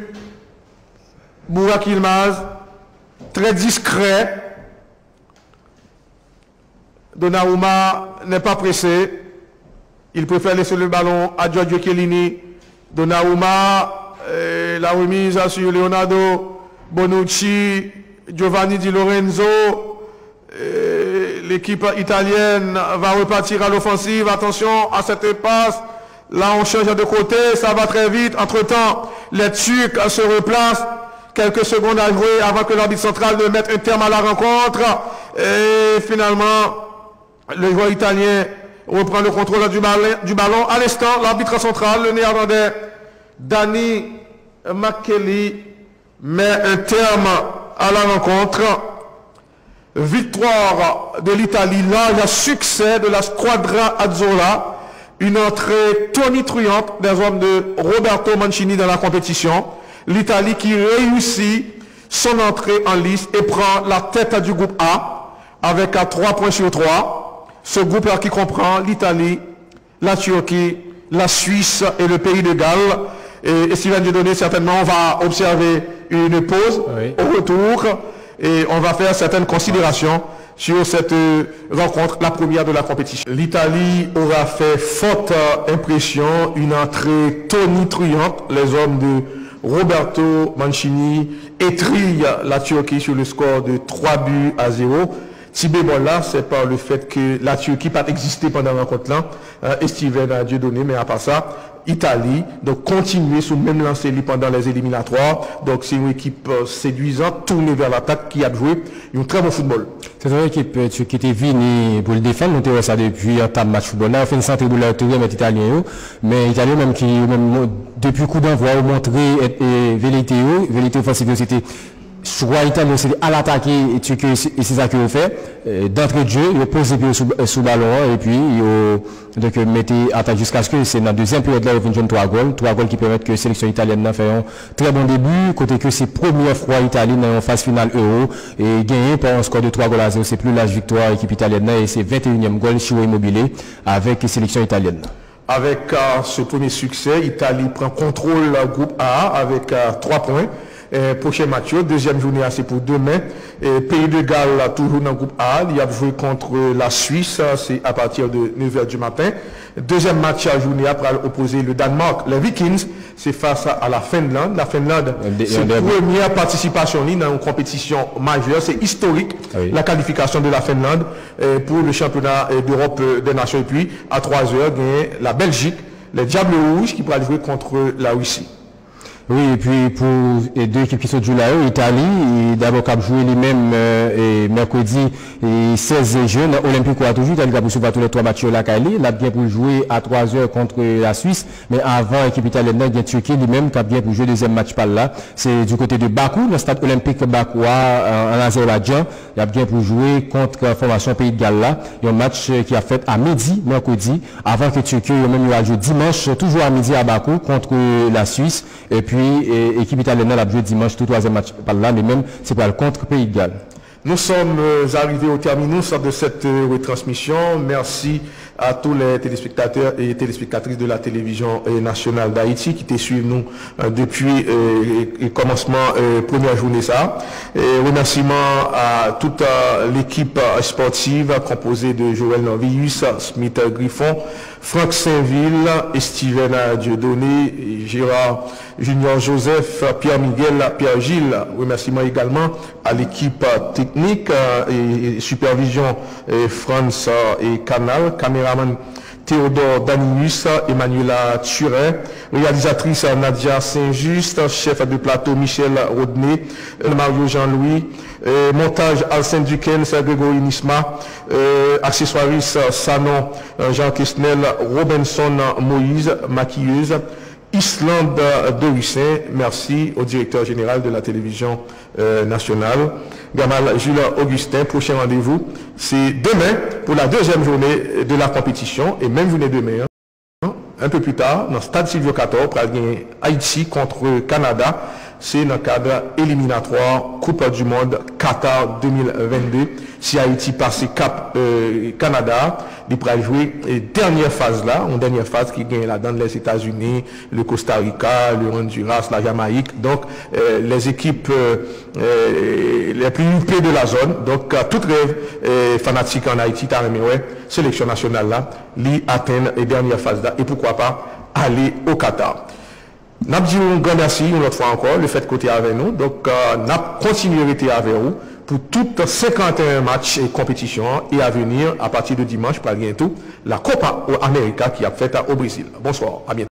Burak Yilmaz, très discret. Donnarumma n'est pas pressé. Il préfère laisser le ballon à Giorgio Chiellini. Donnarumma, la remise sur Leonardo Bonucci, Giovanni Di Lorenzo. L'équipe italienne va repartir à l'offensive. Attention à cette passe. Là, on change de côté. Ça va très vite. Entre-temps, les Turcs se replacent. Quelques secondes à jouer avant que l'arbitre central ne mette un terme à la rencontre. Et finalement, le joueur italien reprend le contrôle du ballon. À l'instant, l'arbitre central, le néerlandais Dani Makeli, met un terme à la rencontre. Victoire de l'Italie, large succès de la Squadra Azzurra, une entrée tonitruante des hommes de Roberto Mancini dans la compétition. L'Italie qui réussit son entrée en lice et prend la tête du groupe A avec 3 points sur 3. Ce groupe qui comprend l'Italie, la Turquie, la Suisse et le pays de Galles. Et Steven Dieudonné, certainement, on va observer une pause au retour et on va faire certaines considérations sur cette rencontre, la première de la compétition. L'Italie aura fait forte impression, une entrée tonitruante. Les hommes de Roberto Mancini étrillent la Turquie sur le score de 3-0. Si bémol là, c'est par le fait que la Turquie n'a pas existé pendant la rencontre là, et Steven a Dieudonné, mais à part ça, Italie, donc continuer sous le même lancé pendant les éliminatoires. Donc c'est une équipe séduisante, tournée vers l'attaque, qui a joué un très bon football. C'est une équipe qui était venue pour le défendre, nous avons ça depuis un tas de match football. Là, on fait une santé pour le tour avec l'Italien, mais l'Italien même qui, même, depuis le coup d'envoi, a montré vérité offensive, c'était choix italien, c'est à l'attaquer et c'est ça qu'il fait. D'entrée de jeu, il pose les pieds sous ballon et puis il mettez attaque jusqu'à ce que c'est dans la deuxième période là, il vient 3 goals qui permettent que la sélection italienne fait un très bon début, côté que c'est première fois Italie dans la phase finale Euro et gagné par un score de 3-0. C'est plus large victoire équipe italienne et c'est 21e goal chez Immobilier avec la sélection italienne. Avec ce premier succès, Italie prend contrôle du groupe A avec 3 points. Prochain match, deuxième journée, c'est pour demain. Pays de Galles, toujours dans le groupe A, il a joué contre la Suisse, c'est à partir de 9h du matin. Deuxième match à journée, après opposer le Danemark. Les Vikings, c'est face à la Finlande. La Finlande, c'est la première participation dans une compétition majeure, c'est historique, la qualification de la Finlande pour le championnat d'Europe des Nations. Et puis, à 3h, la Belgique, les Diables Rouges qui pourra jouer contre la Russie. Oui, et puis pour les deux équipes qui sont jouées là, Italie, d'abord qui a joué les mêmes mercredi et 16 jeunes, Olympique a toujours, Italie a pour tous les 3 matchs là, il a bien pour jouer à 3h contre la Suisse, mais avant l'équipe italienne, il y a Turquie lui-même qui a bien pour jouer le deuxième match par là. C'est du côté de Bakou, le stade olympique Bakou en Azerbaïdjan, il a bien pour jouer contre la formation Pays de Galles là. Il y a un match qui a fait à midi, mercredi, avant que Turquie, il a joué dimanche, toujours à midi à Bakou contre la Suisse, et puis l'équipe italienne a joué dimanche tout 3e match par là, mais même c'est pas le contre Pays de Galles. Nous sommes arrivés au terminus de cette retransmission. Merci à tous les téléspectateurs et téléspectatrices de la télévision nationale d'Haïti qui te suivent nous depuis le commencement première journée ça. Et remerciements à toute l'équipe sportive composée de Joël Novius, Smith Griffon, Franck Saint-Ville, Steven Dieudonné, Gérard Junior Joseph, Pierre-Miguel, Pierre-Gilles. Remerciements également à l'équipe technique et supervision France et Canal, caméraman Théodore Danius, Emmanuela Turet, réalisatrice Nadia Saint-Just, chef de plateau Michel Rodney, Mario Jean-Louis, montage Alcine Duquesne, Grégory Nisma, accessoiriste Sanon, Jean Kesnel, Robinson Moïse, maquilleuse, Islande Dorissin. Merci au directeur général de la télévision nationale, Gamal Jules Augustin. Prochain rendez-vous, c'est demain pour la deuxième journée de la compétition et même journée demain. Un peu plus tard, dans le stade Silvio Cator, pour gagner Haïti contre Canada. C'est dans le cadre éliminatoire Coupe du Monde Qatar 2022. Si Haïti passe cap Canada, il pourra jouer dernière phase là, une dernière phase qui gagne là-dedans les États-Unis, le Costa Rica, le Honduras, la Jamaïque. Donc les équipes les plus huppées de la zone. Donc tout rêve fanatique en Haïti, sélection nationale là, lui atteindre les dernières phases là. Et pourquoi pas aller au Qatar. Nous avons dit un grand merci une autre fois encore, le fait que vous êtes avec nous. Donc, nous avons continué à être avec vous pour toutes 51 matchs et compétitions et à venir à partir de dimanche, par bientôt, la Copa América qui a fait au Brésil. Bonsoir, à bientôt.